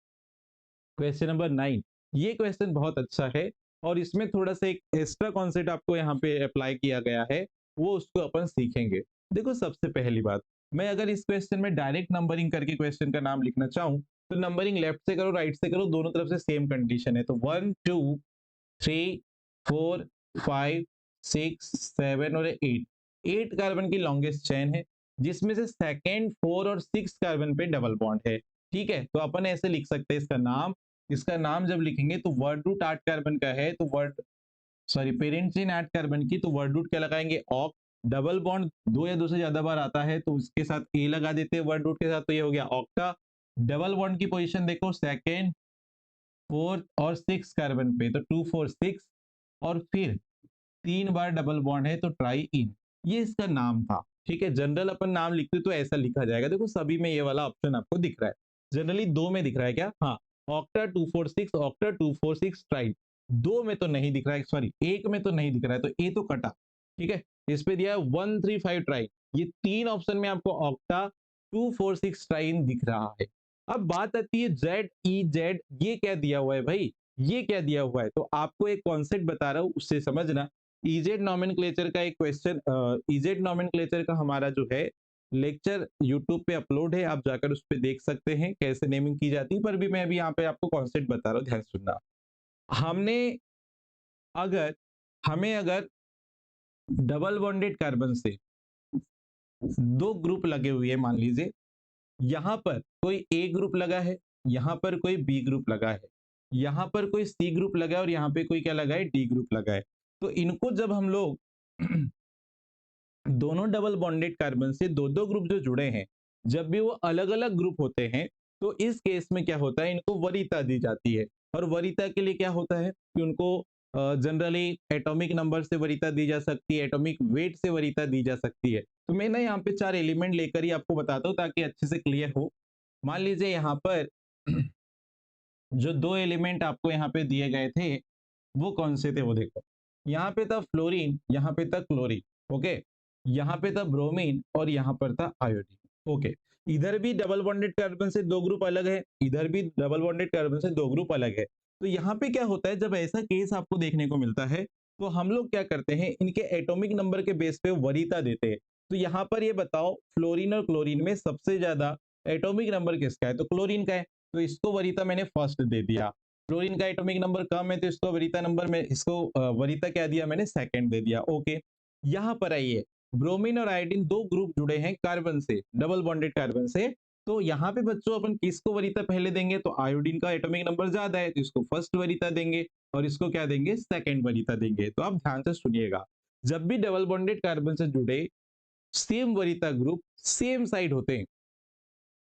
क्वेश्चन नंबर 9, ये क्वेश्चन बहुत अच्छा है और इसमें थोड़ा सा एक एक्स्ट्रा कॉन्सेप्ट आपको यहाँ पे अप्लाई किया गया है, वो उसको अपन सीखेंगे। देखो सबसे पहली बात, मैं अगर इस क्वेश्चन में डायरेक्ट नंबरिंग करके क्वेश्चन का नाम लिखना चाहूँ तो नंबरिंग लेफ्ट से करो राइट से करो, दोनों तरफ से सेम कंडीशन है, तो 1 2 3 4 5 6 7 और 8, 8 कार्बन की लॉन्गेस्ट चेन है जिसमें से सेकेंड 4 और 6 कार्बन पे डबल बॉन्ड है, ठीक है। तो अपन ऐसे लिख सकते हैं इसका नाम, इसका नाम जब लिखेंगे तो वर्ड रूट 8 कार्बन का है तो word sorry parent chain 8 carbon की, तो वर्ड रूट क्या लगाएंगे, ऑक। डबल बॉन्ड 2 या 2 से ज्यादा बार आता है तो उसके साथ ए लगा देते हैं वर्ड रूट के साथ, तो ये हो गया ऑक्टा। डबल बॉन्ड की पोजीशन देखो, सेकेंड 4 और 6 कार्बन पे, तो 2 4 6, और फिर 3 बार डबल बॉन्ड है तो ट्राई इन, ये इसका नाम था, ठीक है। जनरल अपन नाम लिखते तो ऐसा लिखा जाएगा, देखो सभी में ये वाला ऑप्शन आपको दिख रहा है, जनरली 2 में दिख रहा है क्या, हाँ, ऑक्टा 246, ऑक्टा 246 ट्राई। 2 में तो नहीं दिख रहा है, सॉरी 1 में तो नहीं दिख रहा है, तो ए तो कटा, ठीक है। इस पे दिया है 135 ट्राई, ये 3 ऑप्शन में आपको ऑक्टा 2,4,6 ट्राइन दिख रहा है। अब बात आती है जेड ई जेड, ये क्या दिया हुआ है भाई, ये क्या दिया हुआ है, तो आपको एक कॉन्सेप्ट बता रहा हूं उससे समझना। इजेड नॉमेनक्लेचर का एक क्वेश्चन, इजेड नॉमेनक्लेचर का हमारा जो है लेक्चर यूट्यूब पे अपलोड है, आप जाकर उस पर देख सकते हैं कैसे नेमिंग की जाती है, पर भी मैं अभी यहाँ पे आपको कॉन्सेप्ट बता रहा हूँ, ध्यान सुनना। हमने अगर हमें अगर डबल बॉन्डेड कार्बन से दो ग्रुप लगे हुए हैं, मान लीजिए यहां पर कोई ए ग्रुप लगा है, यहां पर कोई बी ग्रुप लगा है, यहां पर कोई सी ग्रुप लगा है और यहां पे कोई क्या लगा है, डी ग्रुप लगा है। तो इनको जब हम लोग दोनों डबल बॉन्डेड कार्बन से दो दो ग्रुप जो जुड़े हैं, जब भी वो अलग अलग ग्रुप होते हैं, तो इस केस में क्या होता है, इनको वरीयता दी जाती है। और वरीयता के लिए क्या होता है कि उनको जनरली एटॉमिक नंबर से वरीयता दी जा सकती है, एटॉमिक वेट से वरीयता दी जा सकती है। तो मैं ना यहाँ पे चार एलिमेंट लेकर ही आपको बताता हूँ ताकि अच्छे से क्लियर हो। मान लीजिए यहाँ पर जो दो एलिमेंट आपको यहाँ पे दिए गए थे वो कौन से थे, वो देखो। यहाँ पे था फ्लोरीन, यहाँ पे था क्लोरीन, ओके। यहाँ पे था ब्रोमीन और यहाँ पर था आयोडीन, ओके। इधर भी डबल बॉन्डेड कार्बन से दो ग्रुप अलग है, इधर भी डबल बॉन्डेड कार्बन से दो ग्रुप अलग है। तो यहाँ पे क्या होता है, जब ऐसा केस आपको देखने को मिलता है तो हम लोग क्या करते हैं, इनके एटॉमिक नंबर के बेस पे वरीयता देते हैं। तो यहाँ पर ये बताओ फ्लोरीन और क्लोरीन में सबसे ज्यादा एटॉमिक नंबर किसका है, तो क्लोरीन का है, तो इसको वरीयता मैंने फर्स्ट दे दिया। क्लोरीन का एटॉमिक नंबर कम है तो इसको वरीयता नंबर में, इसको वरीयता क्या दिया मैंने, सेकंड दे दिया, ओके। यहाँ पर आइए, ब्रोमीन और आयोडीन दो ग्रुप जुड़े हैं कार्बन से, डबल बॉन्डेड कार्बन से। तो यहाँ पे बच्चों अपन किसको वरीयता पहले देंगे, तो आयोडीन का एटॉमिक नंबर ज्यादा है तो इसको फर्स्ट वरीयता देंगे और इसको क्या देंगे, सेकंड वरीयता देंगे। तो आप ध्यान से सुनिएगा, जब भी डबल बॉन्डेड कार्बन से जुड़े सेम वरीयता ग्रुप सेम साइड होते हैं,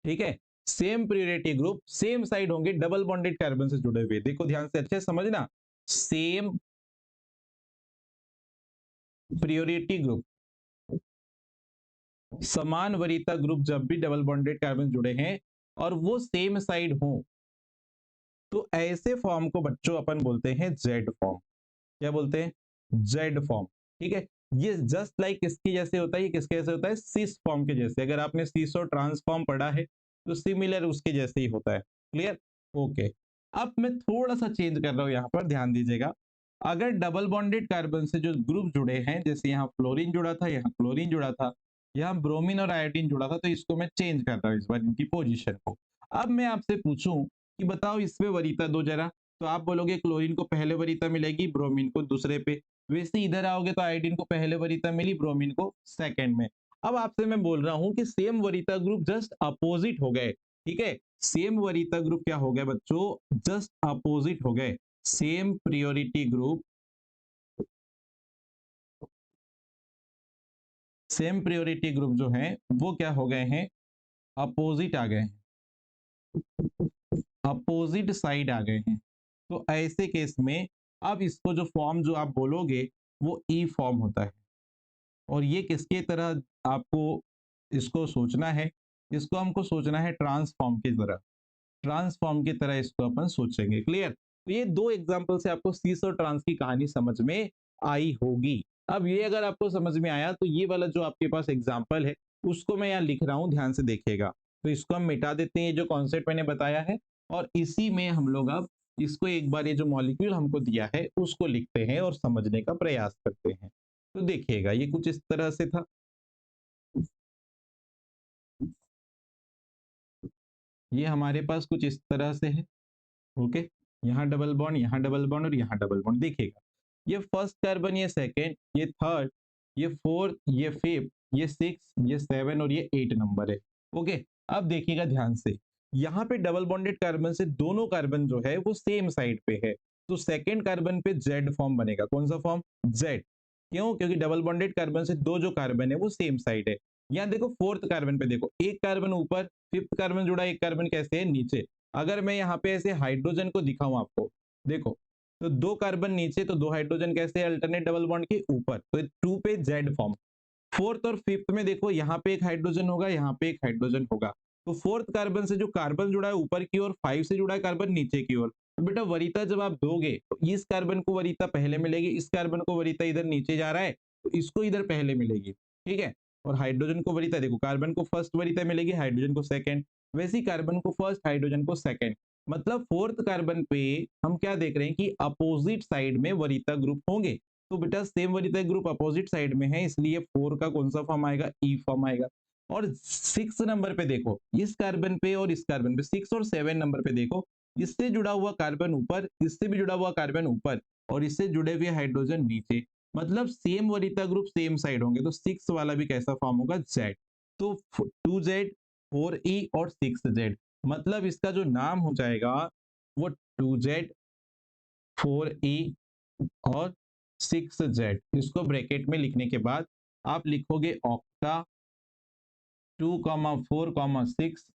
ठीक है, same priority group same side होंगे डबल बॉन्डेड कार्बन से जुड़े हुए। देखो ध्यान से अच्छे समझना, सेम प्रियोरिटी ग्रुप, समान वरीयता ग्रुप जब भी डबल बॉन्डेड कार्बन जुड़े हैं और वो सेम साइड हो, तो ऐसे फॉर्म को बच्चों अपन बोलते हैं जेड फॉर्म। क्या बोलते हैं, जेड फॉर्म, ठीक है। ये जस्ट लाइक किसकी जैसे होता है, ये किसके जैसे होता है, सिस फॉर्म के जैसे। अगर आपने सिस और ट्रांसफॉर्म पढ़ा है तो सिमिलर उसके जैसे ही होता है, क्लियर, ओके। अब मैं थोड़ा सा चेंज कर रहा हूं, यहाँ पर ध्यान दीजिएगा। अगर डबल बॉन्डेड कार्बन से जो ग्रुप जुड़े हैं, जैसे यहाँ फ्लोरीन जुड़ा था, यहाँ क्लोरीन जुड़ा था, यहाँ ब्रोमीन और आयोडीन जुड़ा था, तो इसको मैं चेंज कर रहा हूँ इस बार इनकी पोजीशन को। अब मैं आपसे पूछूं कि बताओ इसमें वरीयता दो जरा, तो आप बोलोगे क्लोरीन को पहले वरीयता मिलेगी, ब्रोमीन को दूसरे पे। वैसे इधर आओगे तो आयोडीन को पहले वरीयता मिली, ब्रोमीन को सेकंड में। अब आपसे मैं बोल रहा हूं कि सेम वरीयता ग्रुप जस्ट अपोजिट हो गए, ठीक है। सेम वरीयता ग्रुप क्या हो गए बच्चों, जस्ट अपोजिट हो गए। Same priority group, same priority group जो है वो क्या हो गए हैं, अपोजिट आ गए हैं, अपोजिट साइड आ गए हैं। तो ऐसे केस में अब इसको जो फॉर्म जो आप बोलोगे वो ई फॉर्म होता है। और ये किसके तरह आपको इसको सोचना है, इसको हमको सोचना है ट्रांसफॉर्म की तरह, ट्रांसफॉर्म की तरह इसको अपन सोचेंगे, क्लियर। तो ये दो एग्जांपल से आपको सीस और ट्रांस की कहानी समझ में आई होगी। अब ये अगर आपको समझ में आया तो ये वाला जो आपके पास एग्जांपल है उसको मैं यहाँ लिख रहा हूँ, ध्यान से देखिएगा। तो इसको हम मिटा देते हैं, जो कॉन्सेप्ट मैंने बताया है, और इसी में हम लोग अब इसको एक बार ये जो मॉलिक्यूल हमको दिया है उसको लिखते हैं और समझने का प्रयास करते हैं। तो देखिएगा ये कुछ इस तरह से था, ये हमारे पास कुछ इस तरह से है, ओके। यहाँ डबल बॉन्ड, यहाँ डबल बॉन्ड और यहाँ डबल बॉन्ड, देखिएगा ये फर्स्ट कार्बन, ये सेकेंड, ये थर्ड, ये फोर्थ, ये फिफ्थ, ये सिक्स, ये सेवन और ये 8 नंबर है, ओके। अब देखिएगा ध्यान से, यहाँ पे डबल बॉन्डेड कार्बन से दोनों कार्बन जो है वो सेम साइड पे है, तो सेकेंड कार्बन पे जेड फॉर्म बनेगा। कौन सा फॉर्म, जेड। क्यों, क्योंकि डबल बॉन्डेड कार्बन से दो जो कार्बन है वो सेम साइड है। यहाँ देखो फोर्थ कार्बन पे देखो, एक कार्बन ऊपर, फिफ्थ कार्बन जुड़ा, एक कार्बन कैसे है, नीचे। अगर मैं यहाँ पे ऐसे हाइड्रोजन को दिखाऊं आपको, देखो, तो दो कार्बन नीचे तो दो हाइड्रोजन कैसे अल्टरनेट डबल बॉन्ड के ऊपर, तो टू पे जेड फॉर्म। फोर्थ और फिफ्थ में देखो, यहाँ पे एक हाइड्रोजन होगा, यहाँ पे एक हाइड्रोजन होगा। तो फोर्थ कार्बन से जो कार्बन जुड़ा है ऊपर की ओर, फाइव से जुड़ा है कार्बन नीचे की ओर। तो बेटा वरीयता जब आप दोगे तो इस कार्बन को वरीयता पहले मिलेगी, इस कार्बन को वरीयता इधर नीचे जा रहा है तो इसको इधर पहले मिलेगी, ठीक है। और हाइड्रोजन को वरीयता, देखो कार्बन को फर्स्ट वरीयता मिलेगी, हाइड्रोजन को सेकंड, वैसे ही कार्बन को फर्स्ट, हाइड्रोजन को सेकंड। मतलब फोर्थ कार्बन पे हम क्या देख रहे हैं कि अपोजिट साइड में वरीयता ग्रुप होंगे। तो बेटा सेम वरीयता ग्रुप अपोजिट साइड में है, इसलिए 4 का कौन सा फॉर्म आएगा, ई फॉर्म आएगा। और 6 नंबर पे देखो, इस कार्बन पे और इस कार्बन पे 6 और 7 नंबर पे देखो, इससे जुड़ा हुआ कार्बन ऊपर, इससे भी जुड़ा हुआ कार्बन ऊपर, और इससे जुड़े हुए हाइड्रोजन नीचे। मतलब सेम वरीयता ग्रुप सेम साइड होंगे, तो 6 वाला भी कैसा फॉर्म होगा, जेड। तो 2Z, 4E और 6Z, मतलब इसका जो नाम हो जाएगा वो 2Z, 4E और 6Z। इसको ब्रैकेट में लिखने के बाद आप लिखोगे ऑक्टा 2,4,6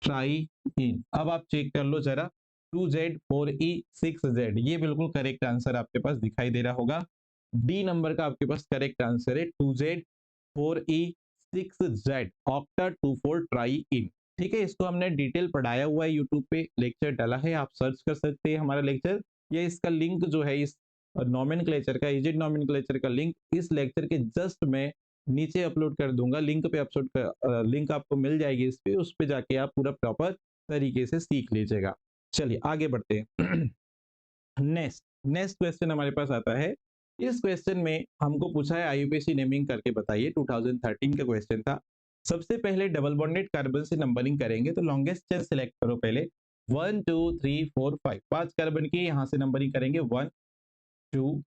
ट्राई इन। अब आप चेक कर लो जरा, 2Z, 4E, 6Z, ये बिल्कुल करेक्ट आंसर आपके पास दिखाई दे रहा होगा। डी नंबर का आपके पास करेक्ट आंसर है 2Z, 4E, 6Z, octa 24 try in. ठीक है, इसको हमने डिटेल पढ़ाया हुआ है, यूट्यूब पे लेक्चर डाला है, आप सर्च कर सकते हैं हमारा लेक्चर, या इसका लिंक जो है इस नॉमेनक्लेचर का, इजिड नॉमेनक्लेचर का लिंक इस लेक्चर के जस्ट मैं नीचे अपलोड कर दूंगा, लिंक पे अपलोड कर, लिंक आपको मिल जाएगी इस पे, उस पे जाके आप पूरा प्रॉपर तरीके से सीख लीजिएगा। चलिए आगे बढ़ते हैं। नेक्स्ट नेक्स्ट क्वेश्चन हमारे पास आता है। इस क्वेश्चन में हमको पूछा है आईयूपीएसी नेमिंग करके बताइए, 2013 का क्वेश्चन था। सबसे पहले डबल बॉन्डेड कार्बन से नंबरिंग करेंगे, तो लॉन्गेस्ट चेन सिलेक्ट करो पहले, 1 2 3 4 5, 5 कार्बन की यहाँ से नंबरिंग करेंगे, 1 2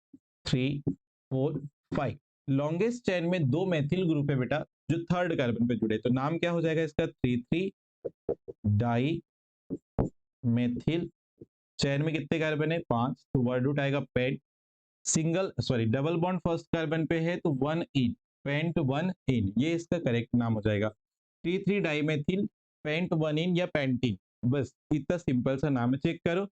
3 4 5। लॉन्गेस्ट चेन में दो मेथिल ग्रुप है बेटा जो थर्ड कार्बन पे जुड़े, तो नाम क्या हो जाएगा इसका, 3,3 डाई मेथिल। चेन में कितने कार्बन है, 5, तो वर्ड रूट आएगा pent. Single sorry double bond first carbon पे है तो 1 इन, पेंट 1 इन, ये इसका करेक्ट नाम हो जाएगा। 3,3 डाइमेथिल पेंट 1 इन या पेंटीन, बस इतना सिंपल सा नाम है, चेक करो।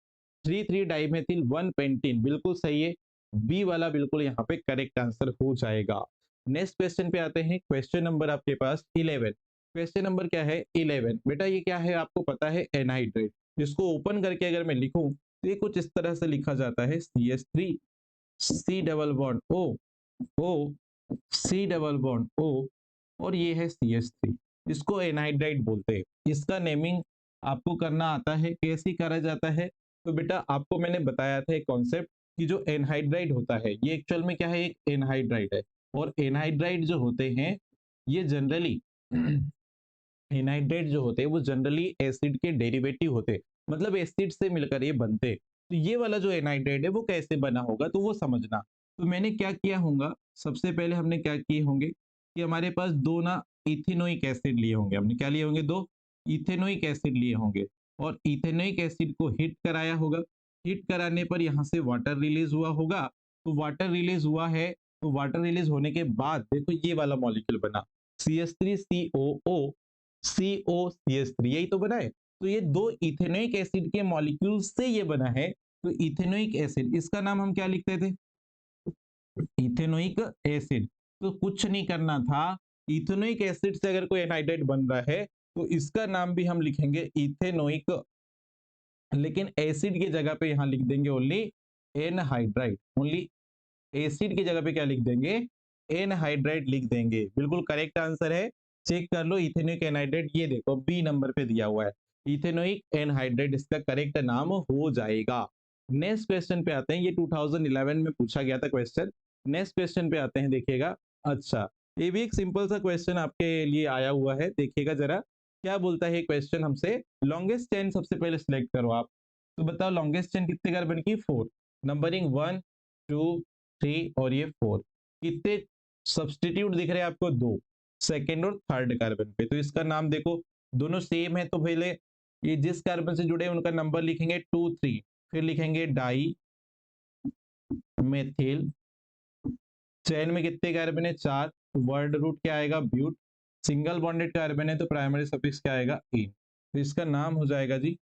3,3 डाइमेथिल 1 पेंटीन बिल्कुल सही है, बी वाला बिल्कुल यहाँ पे करेक्ट आंसर हो जाएगा। नेक्स्ट क्वेश्चन पे आते हैं, क्वेश्चन नंबर आपके पास 11। क्वेश्चन नंबर क्या है, 11। बेटा ये क्या है आपको पता है, एनहाइड्रेट। इसको ओपन करके अगर मैं लिखूं तो ये कुछ इस तरह से लिखा जाता है, CH3 C double bond O, O C double bond O, और ये है CH3। इसको एनहाइड्राइड बोलते हैं। इसका नेमिंग आपको करना आता है, कैसे करा जाता है, तो बेटा आपको मैंने बताया था एक कॉन्सेप्ट कि जो एनहाइड्राइड होता है ये एक्चुअल में क्या है, एक एनहाइड्राइड है। और एनहाइड्राइड जो होते हैं ये जनरली एनहाइड्रेट जो होते हैं वो जनरली एसिड के डेरिवेटिव होते हैं, मतलब एसिड से मिलकर ये बनते हैं। तो ये वाला जो एनहाइड्रेट है वो कैसे बना होगा तो वो समझना। तो मैंने क्या किया होगा, सबसे पहले हमने क्या किए होंगे कि हमारे पास दो ना इथेनोइक एसिड लिए होंगे, हमने क्या लिए होंगे, दो इथेनोइक एसिड लिए होंगे, और इथेनोइक एसिड को हिट कराया होगा। हिट कराने पर यहाँ से वाटर रिलीज हुआ होगा, तो वाटर रिलीज हुआ है, तो वाटर रिलीज होने के बाद देखो ये वाला मॉलिक्यूल बना, CH3COO, COCH3, यही तो बना है। तो ये दो इथेनोइक एसिड के मॉलिक्यूल से ये बना है। तो इथेनोइक एसिड, इसका नाम हम क्या लिखते थे, इथेनोइक एसिड। तो कुछ नहीं करना था, इथेनोइक एसिड से अगर कोई एनहाइड्राइड बन रहा है तो इसका नाम भी हम लिखेंगे इथेनोइक, लेकिन एसिड की जगह पे यहां लिख देंगे ओनली एनहाइड्राइड, ओनली एसिड की जगह पे क्या लिख देंगे, एनहाइड्राइड लिख देंगे। बिल्कुल करेक्ट आंसर है, चेक कर लो, इथेनोइक एनहाइड्राइड, ये देखो बी नंबर पे दिया हुआ है, इथेनोइक एनहाइड्राइड इसका करेक्ट नाम हो जाएगा। नेक्स्ट क्वेश्चन पे आते हैं, ये 2011 में पूछा गया था क्वेश्चन। नेक्स्ट क्वेश्चन पे आते हैं, देखिएगा। अच्छा, ये भी एक सिंपल सा क्वेश्चन आपके लिए आया हुआ है, देखिएगा जरा क्या बोलता है क्वेश्चन हमसे। लॉन्गेस्ट चेन सबसे पहले सिलेक्ट करो आप, तो बताओ लॉन्गेस्ट चेन कितने कार्बन की, 4, नंबरिंग 1 2 3 और ये 4, कितने सब्सटीट्यूट दिख रहे हैं आपको, दो, सेकेंड और थर्ड कार्बन पे। तो इसका नाम देखो, दोनों सेम है, तो पहले ये जिस कार्बन से जुड़े उनका नंबर लिखेंगे 2 3, फिर लिखेंगे डाई मेथिल। चैन में कितने कार्बन है, 4, वर्ड रूट क्या आएगा, ब्यूट। सिंगल बॉन्डेड कार्बन है तो प्राइमरी सफिक्स क्या आएगा, इन। तो इसका नाम हो जाएगा जी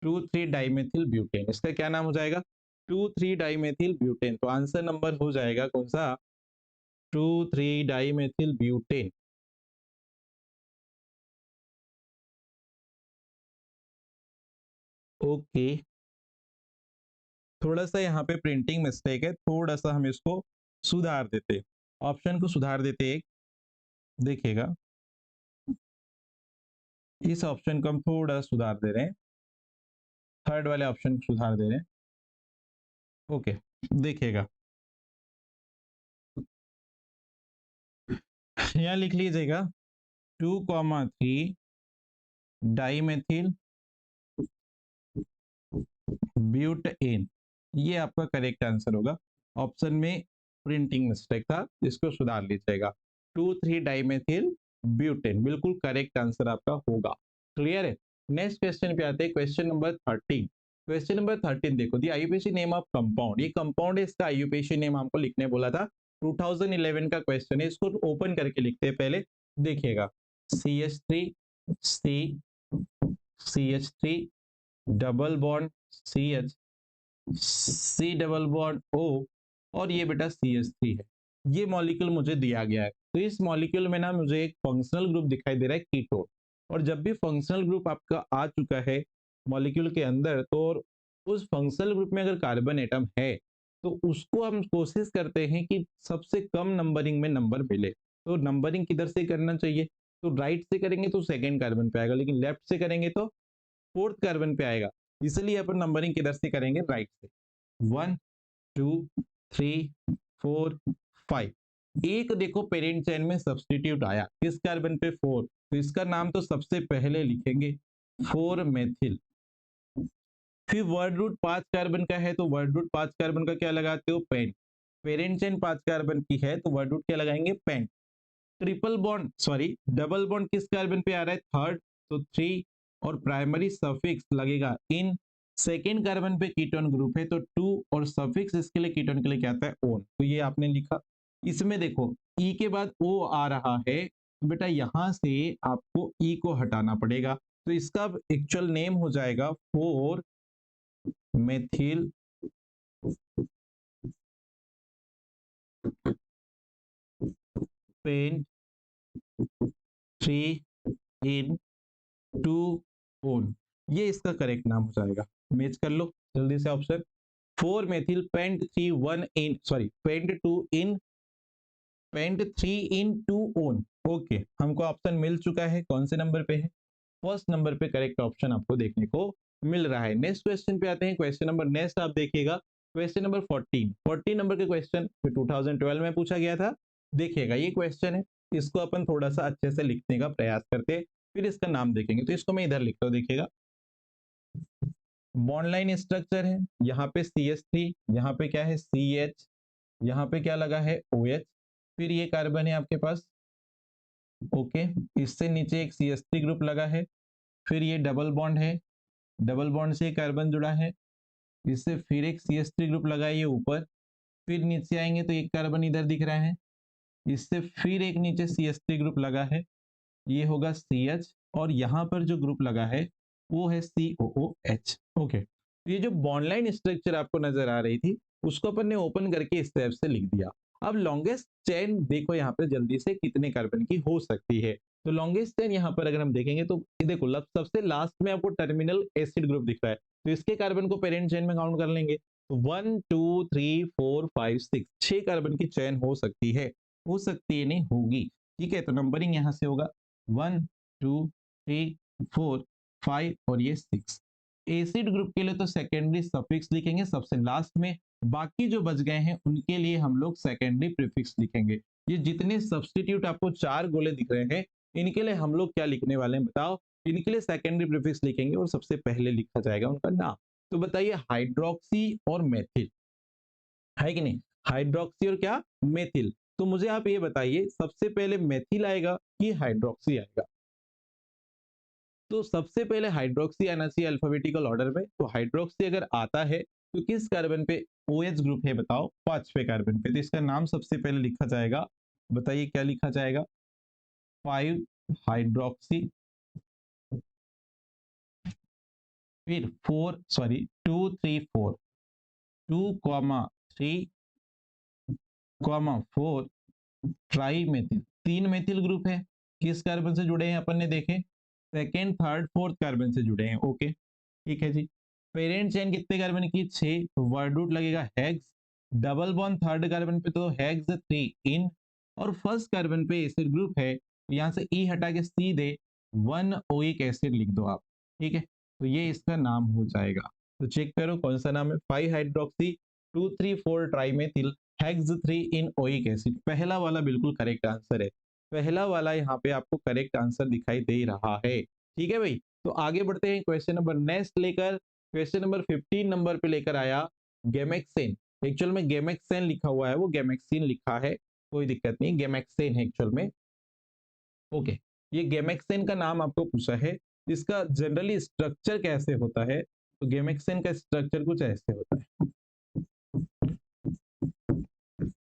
2,3 डाइमेथिल ब्यूटेन। इसका क्या नाम हो जाएगा, 2,3 डाइमेथिल ब्यूटेन। तो आंसर नंबर हो जाएगा कौन सा, 2,3 डाइमेथिल ब्यूटेन। ओके, थोड़ा सा यहाँ पे प्रिंटिंग मिस्टेक है, थोड़ा सा हम इसको सुधार देते, ऑप्शन को सुधार देते एक, देखिएगा इस ऑप्शन को हम थोड़ा सुधार दे रहे हैं, थर्ड वाले ऑप्शन को सुधार दे रहे हैं। ओके, देखिएगा यहाँ लिख लीजिएगा 2,3 डाइमेथिल ब्यूटेन, ये आपका करेक्ट आंसर होगा। ऑप्शन में प्रिंटिंग मिस्टेक था, इसको सुधार लीजिएगा। 2,3 डाइमेथिल ब्यूटेन बिल्कुल करेक्ट आंसर आपका होगा। क्लियर है। नेक्स्ट क्वेश्चन पे आते हैं, क्वेश्चन नंबर 13। क्वेश्चन नंबर 13 देखो, दी आईयूपीएसी नेम ऑफ कंपाउंड, ये कंपाउंड है, इसका आईयूपीएसी नेम हमको लिखने बोला था। 2011 का क्वेश्चन है, इसको ओपन करके लिखते हैं पहले। देखिएगा CH3 C CH3 double bond CH C double bond O और ये बेटा CH3 है। ये मॉलिक्यूल मुझे दिया गया है, तो इस मॉलिक्यूल में ना मुझे एक फंक्शनल ग्रुप दिखाई दे रहा है कीटोन। और जब भी फंक्शनल ग्रुप आपका आ चुका है मॉलिक्यूल के अंदर, तो उस फंक्शनल ग्रुप में अगर कार्बन एटम है तो उसको हम कोशिश करते हैं कि सबसे कम नंबरिंग में नंबर मिले। तो नंबरिंग किधर से करना चाहिए, तो राइट से करेंगे तो सेकेंड कार्बन पे आएगा, लेकिन लेफ्ट से करेंगे तो फोर्थ कार्बन पे आएगा। इसलिए अपन नंबरिंग किधर से करेंगे, राइट से। 1 2 3 4 5। एक देखो पेरेंट चेन में सब्स्टिट्यूट आया, किस कार्बन पे 4, तो इसका नाम तो सबसे पहले लिखेंगे 4 मेथिल। फिर वर्ड रूट 5 कार्बन का है, तो वर्ड रूट 5 कार्बन का क्या लगाते हो, पेंट। पेरेंट चेन 5 कार्बन की है तो वर्ड रूट क्या लगाएंगे, pent. Triple bond sorry double bond किस कार्बन पे आ रहा है, थर्ड, तो 3। और प्राइमरी सफिक्स लगेगा इन, सेकेंड कार्बन पे कीटोन ग्रुप है तो 2, और सफिक्स इसके लिए कीटोन के लिए क्या आता है, ओन, तो ये आपने लिखा। इसमें देखो ई के बाद ओ आ रहा है, तो बेटा यहां से आपको ई को हटाना पड़ेगा, तो इसका एक्चुअल नेम हो जाएगा 4 मेथिल पेंट 3 इन 2 ओन, ये इसका करेक्ट नाम हो जाएगा। मैच कर लो जल्दी से ऑप्शन। 4 मेथिल पेंट 3 1 इन सॉरी पेंट 2 इन पेंट 3 इन 2 ओन। ओके, हमको ऑप्शन मिल चुका है, कौन से नंबर पे है, फर्स्ट नंबर पे करेक्ट ऑप्शन आपको देखने को मिल रहा है। नेक्स्ट क्वेश्चन पे आते हैं, क्वेश्चन नंबर नेक्स्ट आप देखिएगा क्वेश्चन नंबर 14 नंबर के क्वेश्चन 2012 में पूछा गया था। देखिएगा ये क्वेश्चन है, इसको अपन थोड़ा सा अच्छे से लिखने का प्रयास करते हैं, फिर इसका नाम देखेंगे। तो इसको मैं इधर लिखता हूँ, देखिएगा बॉन्ड लाइन स्ट्रक्चर है, यहाँ पे CH3, यहाँ पे क्या है CH, यहाँ पे क्या लगा है OH, फिर ये कार्बन है आपके पास। ओके, इससे नीचे एक CH3 ग्रुप लगा है, फिर ये डबल बॉन्ड है, डबल बॉन्ड से कार्बन जुड़ा है, इससे फिर एक CH3 ग्रुप लगा है ये ऊपर, फिर नीचे आएंगे तो एक कार्बन इधर दिख रहा है, इससे फिर एक नीचे CH3 ग्रुप लगा है, ये होगा CH, और यहाँ पर जो ग्रुप लगा है वो है COOH। ओके, तो ये जो बॉन्ड लाइन स्ट्रक्चर आपको नजर आ रही थी उसको अपन ने ओपन करके इस टाइप से लिख दिया। अब लॉन्गेस्ट चेन देखो यहाँ पे जल्दी से कितने कार्बन की हो सकती है, तो लॉन्गेस्ट चेन यहाँ पर अगर हम देखेंगे तो देखो सबसे लास्ट में आपको टर्मिनल एसिड ग्रुप दिख रहा है, तो इसके कार्बन को पेरेंट चेन में काउंट कर लेंगे, तो 1 2 3 4 5 6 6 कार्बन की चेन हो सकती है, हो सकती है नहीं होगी। ठीक है, तो नंबरिंग यहाँ से होगा 1 2 3 4 5 और ये 6। एसिड ग्रुप के लिए तो सेकेंडरी सफिक्स लिखेंगे सबसे लास्ट में, बाकी जो बच गए हैं उनके लिए हम लोग सेकेंडरी प्रीफिक्स लिखेंगे। ये जितने सब्स्टिट्यूट आपको 4 गोले दिख रहे हैं इनके लिए हम लोग क्या लिखने वाले हैं बताओ, इनके लिए सेकेंडरी प्रीफिक्स लिखेंगे और सबसे पहले लिखा जाएगा उनका नाम। तो बताइए हाइड्रोक्सी और मेथिल है कि नहीं, हाइड्रोक्सी और क्या मेथिल, तो मुझे आप ये बताइए सबसे पहले मेथिल आएगा कि हाइड्रोक्सी आएगा, तो सबसे पहले हाइड्रोक्सी आना चाहिए अल्फाबेटिकल ऑर्डर में, तो हाइड्रोक्सी अगर आता है तो किस कार्बन पे OH ग्रुप है बताओ, 5वें कार्बन पे, तो इसका नाम सबसे पहले लिखा जाएगा, बताइए क्या लिखा जाएगा, 5 हाइड्रोक्सी, फिर 4 sorry 2 3 4 2 3 4 try methyl, 3 methyl group है, किस कार्बन से जुड़े हैं अपन ने देखे, सेकेंड थर्ड फोर्थ कार्बन से जुड़े हैं। ओके ठीक है जी, पेरेंट चेन कितने कार्बन की 6, तो वर्ड रूट लगेगा hex, double bond third carbon पे तो हेक्स 3 इन, और फर्स्ट कार्बन पे एसिड ग्रुप है, तो यहाँ से ई हटा के सीधे 1 ओइक एसिड लिख दो आप, ठीक है। तो ये इसका नाम हो जाएगा। तो चेक करो कौन सा नाम है, 5 हाइड्रोक्सी 2,3,4 ट्राइमेथिल हेक्स 3 इन ओइक एसिड। पहला वाला बिल्कुल करेक्ट आंसर है, पहला वाला यहाँ पे आपको करेक्ट आंसर दिखाई दे रहा है, ठीक है भाई। तो आगे बढ़ते हैं क्वेश्चन नंबर नेक्स्ट लेकर, क्वेश्चन नंबर 15 नंबर पे लेकर आया गेमेक्सेन। एक्चुअल में गेमेक्सेन लिखा हुआ है, वो गेमेक्सिन लिखा है, कोई दिक्कत नहीं, गेमेक्सेन है एक्चुअल में। ओके, ये गेमेक्सेन का नाम आपको पूछा है, इसका जनरली स्ट्रक्चर कैसे होता है, तो गेमेक्सेन का स्ट्रक्चर कुछ ऐसे होता है,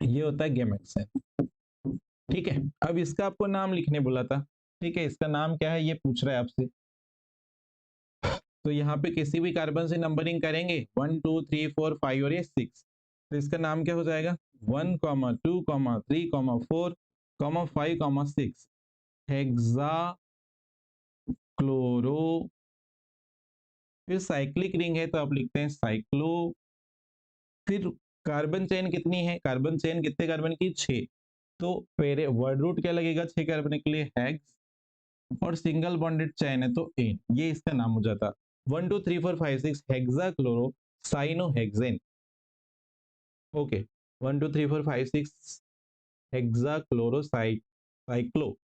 ये होता है गेमेक्सेन, ठीक है। अब इसका आपको नाम लिखने बोला था, ठीक है, इसका नाम क्या है ये पूछ रहा है आपसे। तो यहाँ पे किसी भी कार्बन से नंबरिंग करेंगे 1 2 3 4 5 और ये 6, तो इसका नाम क्या हो जाएगा 1 2 3 4 5 6 हेक्सा क्लोरो। फिर साइक्लिक रिंग है तो आप लिखते हैं साइक्लो। फिर कार्बन चेन कितनी है, कार्बन चेन कितने कार्बन की 6, तो पहले वर्ड रूट क्या लगेगा 6 कार्बन के लिए हेक्स, और सिंगल बॉन्डेड चेन है तो एन, ये इसका नाम हो जाता 1 2 3 4 5 6 hexa chloro cyclohexane. Okay, 1 2 3 4 5 6 hexa chloro cyclo,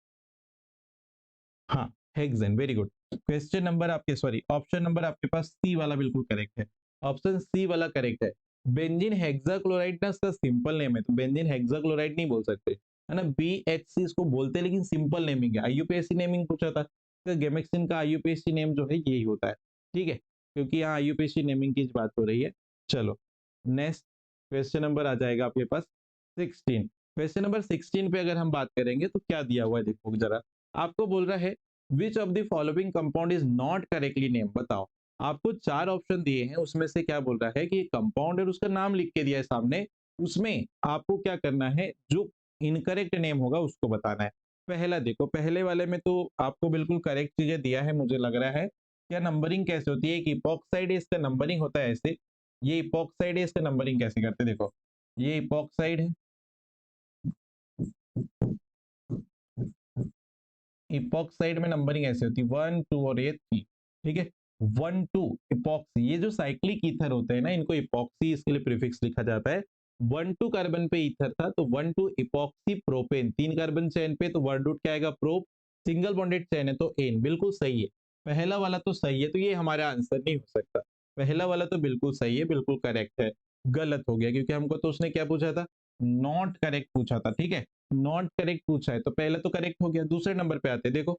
हाँ hexane, very good. Question number आपके सॉरी ऑप्शन नंबर आपके पास सी वाला बिल्कुल करेक्ट है, ऑप्शन सी वाला करेक्ट है। बेंजीन हेक्साक्लोराइड ना इसका सिंपल नेम है, तो बेंजीन हेक्साक्लोराइड नहीं बोल सकते है ना, BHC इसको बोलते हैं, लेकिन सिंपल नेमिंग है। IUPAC नेमिंग पूछा था, तो गेमेक्सिन का IUPAC नेम जो है यही होता है, ठीक है, क्योंकि यहाँ IUPAC नेमिंग की बात हो रही है। चलो नेक्स्ट क्वेश्चन नंबर आ जाएगा आपके पास 16। क्वेश्चन नंबर 16 पे अगर हम बात करेंगे तो क्या दिया हुआ है देखो जरा, आपको बोल रहा है which of the following compound is not correctly name, बताओ। आपको 4 ऑप्शन दिए हैं, उसमें से क्या बोल रहा है कि कंपाउंड है, उसका नाम लिख के दिया है सामने, उसमें आपको क्या करना है, जो इनकरेक्ट नेम होगा उसको बताना है। पहला देखो, पहले वाले में तो आपको बिल्कुल करेक्ट चीजें दिया है मुझे लग रहा है। क्या नंबरिंग कैसे होती है, कि इपॉक्साइड है इसका नंबरिंग होता है ऐसे, ये इपॉक्साइड है इसका नंबरिंग कैसे करते हैं देखो, ये इपॉक्साइड है, इपॉक्साइड में नंबरिंग ऐसे होती है 1 2 और ये 3, ठीक है। 1 2 इपॉक्सी, ये जो साइक्लिक ईथर होते हैं ना इनको इपॉक्सी इसके लिए प्रीफिक्स लिखा जाता है। 1 2 कार्बन पे ईथर था तो 1 2 इपॉक्सी प्रोपेन, 3 कार्बन चेन पे तो वर्ड रूट क्या आएगा प्रोप, सिंगल बॉन्डेड चेन है तो एन, बिल्कुल सही है। पहला वाला तो सही है, तो ये हमारा आंसर नहीं हो सकता, पहला वाला तो बिल्कुल सही है, बिल्कुल करेक्ट है। गलत हो गया क्योंकि हमको तो उसने क्या पूछा था, नॉट करेक्ट पूछा था, ठीक है, नॉट करेक्ट पूछा है, तो पहले तो करेक्ट हो गया। दूसरे नंबर पे आते देखो,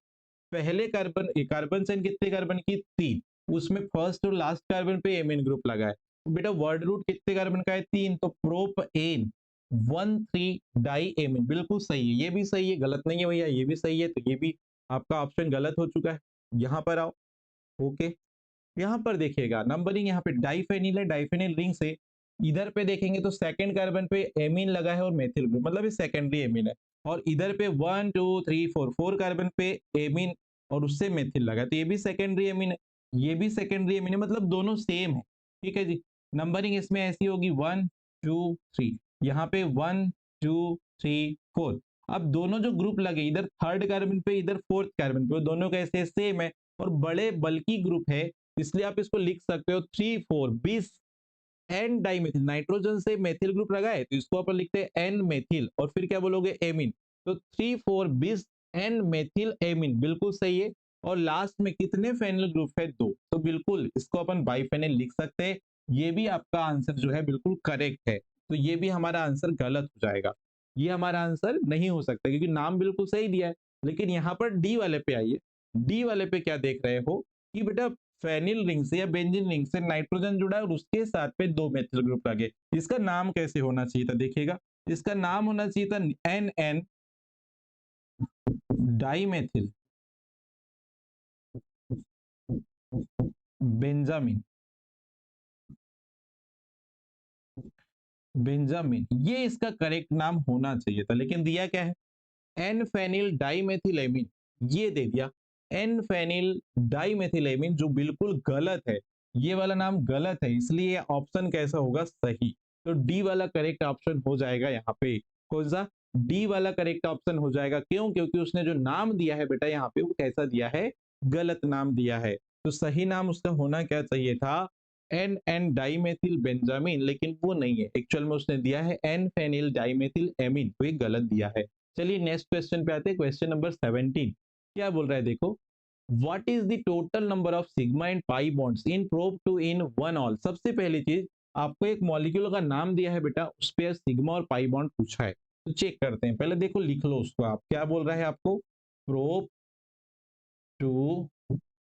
पहले कार्बन कार्बन चेन कितने कार्बन की 3, उसमें फर्स्ट और लास्ट कार्बन पे एमीन ग्रुप लगा है, तो बेटा वर्ड रूट कितने कार्बन का है 3, तो प्रोप एन 1 3 डाई एमीन, बिल्कुल सही है, ये भी सही है, गलत नहीं है भैया, ये भी सही है, तो ये भी आपका ऑप्शन गलत हो चुका है। यहाँ पर आओ, ओके, यहाँ पर देखिएगा नंबरिंग, यहाँ पे डाइफेनिल है, डाइफेनिल रिंग से इधर पे देखेंगे तो सेकंड कार्बन पे एमीन लगा है और मेथिल ग्रुप, मतलब ये सेकेंडरी एमीन है, और इधर पे 1 2 3 4 4 कार्बन पे एमीन और उससे मेथिल लगा है, तो ये भी सेकेंडरी एमीन है, ये भी सेकेंडरी एमीन है, मतलब दोनों सेम है, ठीक है जी। नंबरिंग इसमें ऐसी होगी 1 2 3, यहाँ पे 1 2 3 4। अब दोनों जो ग्रुप लगे, इधर थर्ड कार्बन पे इधर फोर्थ कार्बन पे, दोनों कैसे सेम है और बड़े बल्कि ग्रुप है, इसलिए आप इसको लिख सकते हो 3 4 20 एन डाइमेथिल, नाइट्रोजन से मेथिल ग्रुप लगा है तो इसको अपन लिखते हैं एन मेथिल, और फिर क्या बोलोगे एमिन, तो 3 4 20 एन मेथिल एमिन, बिल्कुल सही है। और लास्ट में कितने फेनिल ग्रुप है 2, तो बिल्कुल इसको अपन बाइफेनिल लिख सकते हैं, ये भी आपका आंसर जो है बिल्कुल करेक्ट है, तो ये भी हमारा आंसर गलत हो जाएगा, ये हमारा आंसर नहीं हो सकता क्योंकि नाम बिल्कुल सही दिया है। लेकिन यहाँ पर डी वाले पे आइए, डी वाले पे क्या देख रहे हो कि बेटा फेनिल रिंग से या बेंजीन रिंग से नाइट्रोजन जुड़ा है और उसके साथ पे 2 मेथिल ग्रुप लगे, इसका नाम कैसे होना चाहिए था देखिएगा, इसका नाम होना चाहिए था N N dimethyl benzamine, benzamine ये इसका करेक्ट नाम होना चाहिए था, लेकिन दिया क्या है एन फेनिल डाइमेथिलेमिन, ये दे दिया एन फेनिल डाइमेथिलेमिन, जो बिल्कुल गलत है, ये वाला नाम गलत है, इसलिए ऑप्शन कैसा होगा सही, तो डी वाला करेक्ट ऑप्शन हो जाएगा यहाँ पे, कौन सा डी वाला करेक्ट ऑप्शन हो जाएगा। क्यों? क्योंकि उसने जो नाम दिया है बेटा यहाँ पे वो कैसा दिया है, गलत नाम दिया है। तो सही नाम उसका होना क्या चाहिए था, एन एन डाइमेथिल बेंजामिन, लेकिन वो नहीं है, एक्चुअल में उसने दिया है एन फेनिल डाइमेथिल एमीन, तो ये गलत दिया है। चलिए नेक्स्ट क्वेश्चन पे आते हैं, क्वेश्चन नंबर 17। क्या बोल रहा है देखो, what is the total number of sigma and pi bonds in prop two yne one ol. सबसे पहली चीज, आपको एक मॉलिक्यूल का नाम दिया है बेटा, उस पर सिग्मा और पाई बॉन्ड पूछा है, तो चेक करते हैं। पहले देखो लिख लो उसको, आप क्या बोल रहा है आपको, prop two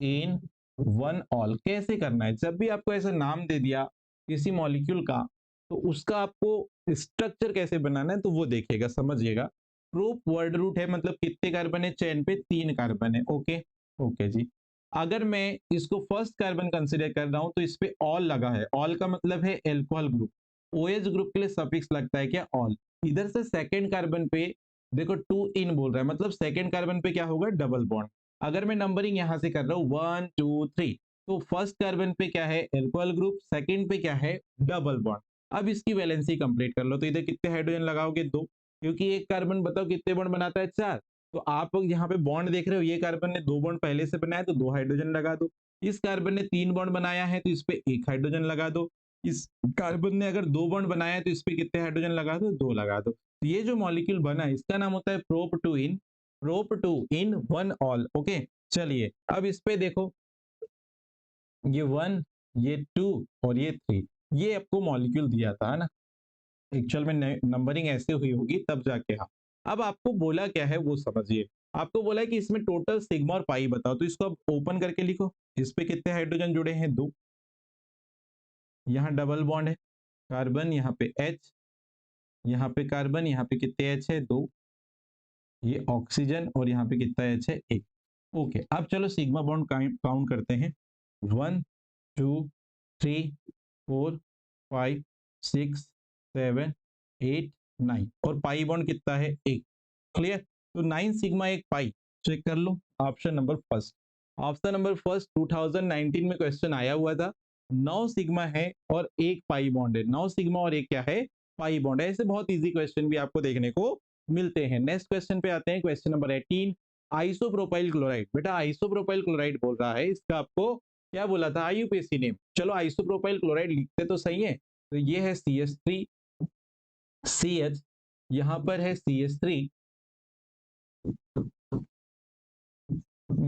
yne one ol कैसे करना है। जब भी आपको ऐसा नाम दे दिया किसी मॉलिक्यूल का, तो उसका आपको स्ट्रक्चर कैसे बनाना है तो वो देखिएगा, समझिएगा। प्रोप वर्ड रूट है, मतलब कितने कार्बन है चेन पे, 3 कार्बन है। ओके ओके जी। अगर मैं इसको फर्स्ट कार्बन कंसिडर कर रहा हूं तो इस पे ऑल लगा है, ऑल का मतलब है एल्कोहल ग्रुप, ओएच ग्रुप के लिए सफिक्स लगता है क्या, ऑल। इधर से सेकेंड कार्बन पे देखो टू इन बोल रहा है, मतलब सेकेंड कार्बन पे क्या होगा, डबल बॉन्ड। अगर मैं नंबरिंग यहां से कर रहा हूं 1 2 3, तो फर्स्ट कार्बन पे क्या है, एल्कोहल ग्रुप, सेकंड पे क्या है, डबल बॉन्ड। अब इसकी वैलेंसी कंप्लीट कर लो, तो इधर कितने हाइड्रोजन लगाओगे, 2, क्योंकि एक कार्बन बताओ कितने बॉन्ड बनाता है, 4। तो आप यहाँ पे बॉन्ड देख रहे हो, ये कार्बन ने 2 बॉन्ड पहले से बनाया तो 2 हाइड्रोजन लगा दो। इस कार्बन ने 3 बॉन्ड बनाया है तो इस पे 1 हाइड्रोजन लगा दो। इस कार्बन ने अगर 2 बॉन्ड बनाया है तो इस पे कितने हाइड्रोजन लगा दो, 2 लगा दो। तो ये जो मॉलिक्यूल बना है इसका नाम होता है prop two yne one ol. Okay, चलिए अब इस पे देखो, ये 1, ये 2 और ये 3, ये आपको मॉलिक्यूल दिया था, है ना। एक्चुअल में नंबरिंग ऐसे हुई होगी तब जाके। हाँ, अब आपको बोला क्या है वो समझिए। आपको बोला है कि इसमें टोटल सिग्मा और पाई बताओ, तो इसको अब ओपन करके लिखो। इस पे कितने हाइड्रोजन जुड़े हैं, 2। यहाँ डबल बॉन्ड है, कार्बन यहाँ पे H, यहाँ पे कार्बन, यहाँ पे कितने H है, 2। ये ऑक्सीजन और यहाँ पे कितना H है, 1। ओके, अब चलो सिग्मा बॉन्ड काउंट करते हैं। 1 2 3 4 5 6 7 8 9, और पाई बॉन्ड कितना है, 1। क्लियर, तो 9 सिग्मा 1 पाई। चेक कर लो option number first. Option number first 2019 में क्वेश्चन आया हुआ था, 9 सिग्मा है और 1 पाई बॉन्ड है। 9 सिग्मा और 1 क्या है, पाई बॉन्ड है। ऐसे बहुत इजी क्वेश्चन भी आपको देखने को मिलते हैं। नेक्स्ट क्वेश्चन पे आते हैं, क्वेश्चन नंबर 18। आइसोप्रोपाइल क्लोराइड, बेटा आइसोप्रोपाइल क्लोराइड बोल रहा है, इसका आपको क्या बोला था, आईयूपीएसी नेम। चलो आइसोप्रोपाइल क्लोराइड लिखते तो सही है। तो ये है CH3 CH, यहां पर है CH3,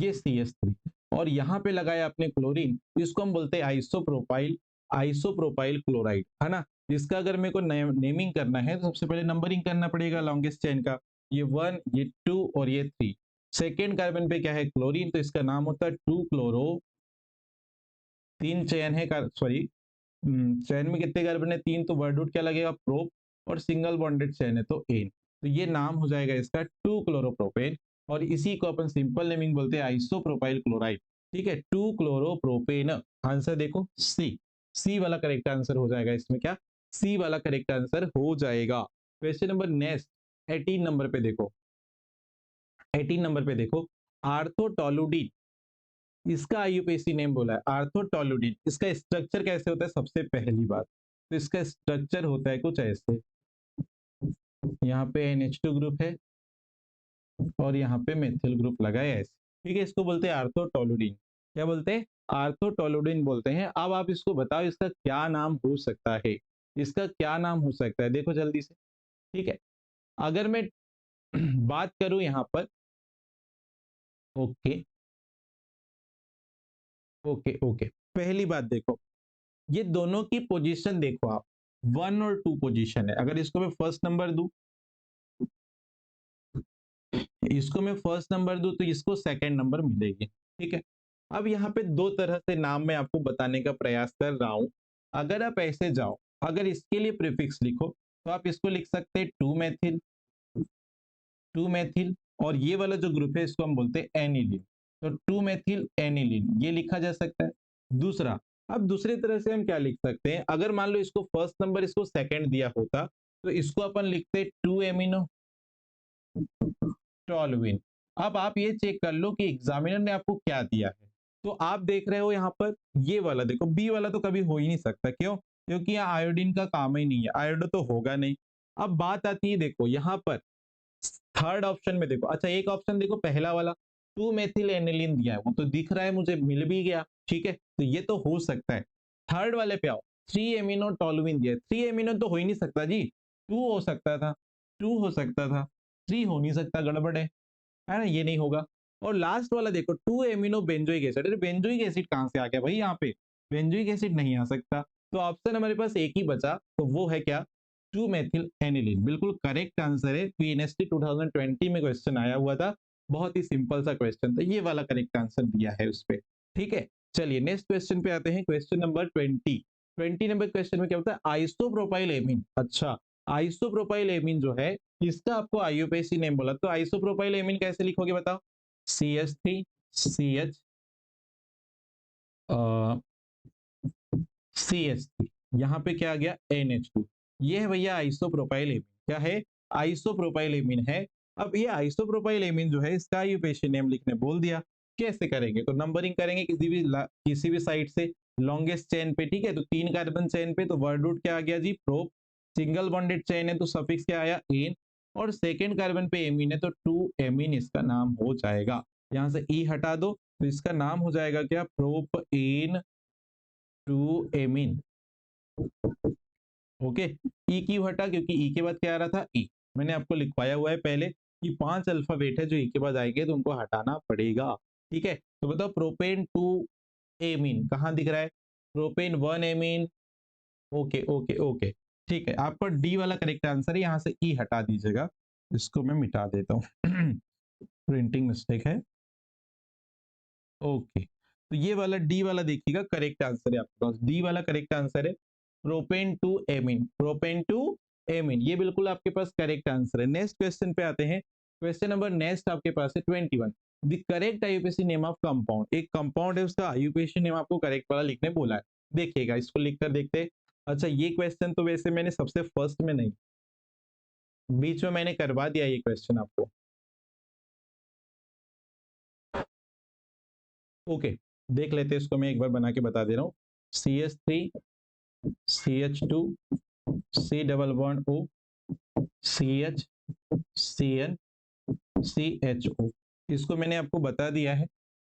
ये CH3, और यहां पे लगाया आपने क्लोरीन, इसको हम बोलते हैं आइसोप्रोपाइल क्लोराइड, है ना। इसका अगर मेरे को नेमिंग करना है तो सबसे पहले नंबरिंग करना पड़ेगा लॉन्गेस्ट चेन का, ये 1, ये 2 और ये 3। सेकेंड कार्बन पे क्या है, क्लोरीन, तो इसका नाम होता है 2 क्लोरो। 3 चेन है, सॉरी, चेन में कितने कार्बन है, 3, तो वर्ड रूट क्या लगेगा, प्रोप, और सिंगल बॉन्डेड चेन है तो एन, तो ये नाम हो जाएगा इसका 2 क्लोरोप्रोपेन, और इसी को अपन सिंपल नेमिंग बोलते हैं आइसोप्रोपाइल क्लोराइड। ठीक है, 2 क्लोरोप्रोपेन। आंसर देखो सी वाला करेक्ट आंसर हो जाएगा इसमें, क्या सी वाला करेक्ट आंसर हो जाएगा। क्वेश्चन नंबर नेक्स्ट 18 नंबर पे देखो, 18 नंबर पे देखो, आर्थोटोलुडीन, इसका आईयूपीएसी नेम बोला है आर्थोटोलुडीन। इसका स्ट्रक्चर कैसे होता है, सबसे पहली बात तो इसका स्ट्रक्चर होता है कुछ ऐसे, यहाँ पे NH2 ग्रुप है और यहाँ पे मेथिल ग्रुप लगा है ऐसे। ठीक है, इसको बोलते हैं आर्थोटोलुडीन। क्या बोलते हैं, आर्थोटोलुडीन बोलते हैं। अब आप इसको बताओ इसका क्या नाम हो सकता है, इसका क्या नाम हो सकता है, देखो जल्दी से। ठीक है, अगर मैं बात करूं यहाँ पर, ओके ओके ओके, पहली बात देखो, ये दोनों की पोजीशन देखो आप, 1 और 2 पोजीशन है। अगर इसको मैं फर्स्ट नंबर दूं, इसको मैं फर्स्ट नंबर दूं तो इसको सेकंड नंबर मिलेगी। ठीक है, अब यहाँ पे 2 तरह से नाम मैं आपको बताने का प्रयास कर रहा हूं। अगर आप ऐसे जाओ, अगर इसके लिए प्रीफिक्स लिखो तो आप इसको लिख सकते हैं 2 मेथिल, और ये वाला जो ग्रुप है इसको हम बोलते हैं एनिलीन, तो 2 मेथिल एनिलीन ये लिखा जा सकता है। दूसरा, अब दूसरी तरह से हम क्या लिख सकते हैं, अगर मान लो इसको फर्स्ट नंबर इसको सेकंड दिया होता तो इसको अपन लिखते 2 एमिनो टॉलविन। अब आप ये चेक कर लो कि एग्जामिनर ने आपको क्या दिया है। तो आप देख रहे हो यहाँ पर ये वाला देखो, बी वाला तो कभी हो ही नहीं सकता, क्यों, क्योंकि यहाँ आयोडीन का काम ही नहीं है, आयोडो तो होगा नहीं। अब बात आती है देखो यहाँ पर थर्ड ऑप्शन में देखो, अच्छा एक ऑप्शन देखो पहला वाला 2 मेथिल एनिलीन दिया है, वो तो दिख रहा है मुझे, मिल भी गया, ठीक है, तो ये तो हो सकता है। थर्ड वाले पे आओ, 3 एमिनो टोलुइन दिया है, 3 एमिनो तो हो ही नहीं सकता जी, 2 हो सकता था, 2 हो सकता था, 3 हो नहीं सकता, गड़बड़ है ना, ये नहीं होगा। और लास्ट वाला देखो 2 एमिनो बेंजोइक एसिड, अरे बेंजोइक एसिड कहां से आ गया भाई यहाँ पे, बेंजोइक एसिड नहीं आ सकता, तो ऑप्शन हमारे पास एक ही बचा, तो वो है क्या, 2 मेथिल एनिलीन, बिल्कुल करेक्ट आंसर है। पीएनएसटी 2020 में क्वेश्चन आया हुआ था, बहुत ही सिंपल सा क्वेश्चन था, ये वाला करेक्ट आंसर दिया है उस पे, ठीक है। चलिए नेक्स्ट क्वेश्चन पे आते हैं, क्वेश्चन नंबर 20 नंबर क्वेश्चन में क्या होता है, आइसोप्रोपाइल एमीन। अच्छा, आइसोप्रोपाइल एमीन जो है इसका आपको आईयूपीएसी नेम बोला, तो आइसोप्रोपाइल एमीन कैसे लिखोगे बताओ, CH3 CH CH3, यहाँ पे क्या आ गया NH2, ये है भैया आइसोप्रोपाइल एमीन, क्या है, आइसोप्रोपाइल एमीन है। अब ये आइसोप्रोपाइल एमीन जो है इसका आईयूपीएसी नेम लिखने बोल दिया, कैसे करेंगे, तो नंबरिंग करेंगे किसी भी साइड से लॉन्गेस्ट चेन पे, ठीक है, तो 3 कार्बन चेन पे, तो वर्ड रूट क्या आ गया जी, प्रोप, सिंगल बॉन्डेड चेन है तो सफिक्स क्या आया, एन, और सेकेंड कार्बन पे एमीन है तो 2 एमीन इसका नाम हो जाएगा। यहाँ से ई हटा दो तो इसका नाम हो जाएगा क्या, प्रोप एन 2 एमीन, ओके। ई क्यों हटा, क्योंकि ई के बाद क्या आ रहा था, ई, मैंने आपको लिखवाया हुआ है पहले कि 5 अल्फाबेट है जो ई के बाद आएंगे तो उनको हटाना पड़ेगा, ठीक है। तो बताओ प्रोपेन 2 एमीन कहाँ दिख रहा है, propane 1 amine, okay okay okay, ठीक है, आपका डी वाला करेक्ट आंसर है, यहाँ से ई हटा दीजिएगा, इसको मैं मिटा देता हूँ प्रिंटिंग मिस्टेक है, ओके। तो ये वाला डी वाला देखिएगा करेक्ट आंसर है आपके पास, डी वाला करेक्ट आंसर है, propane two amine, propane two amine, ये बिल्कुल आपके पास करेक्ट आंसर है। नेक्स्ट क्वेश्चन पे आते हैं, क्वेश्चन नंबर नेक्स्ट आपके पास है 21, the correct IUPAC name of compound, एक कंपाउंड है उसका आईयूपीएसी नेम आपको करेक्ट वाला लिखने बोला है, देखिएगा इसको लिखकर देखते हैं। अच्छा ये क्वेश्चन तो वैसे मैंने सबसे फर्स्ट में नहीं, बीच में मैंने करवा दिया ये क्वेश्चन आपको, ओके, देख लेते हैं इसको, मैं एक बार बना के बता दे रहा हूँ, CH3 CH2 C double bond O CH CN CHO, इसको मैंने आपको बता दिया है,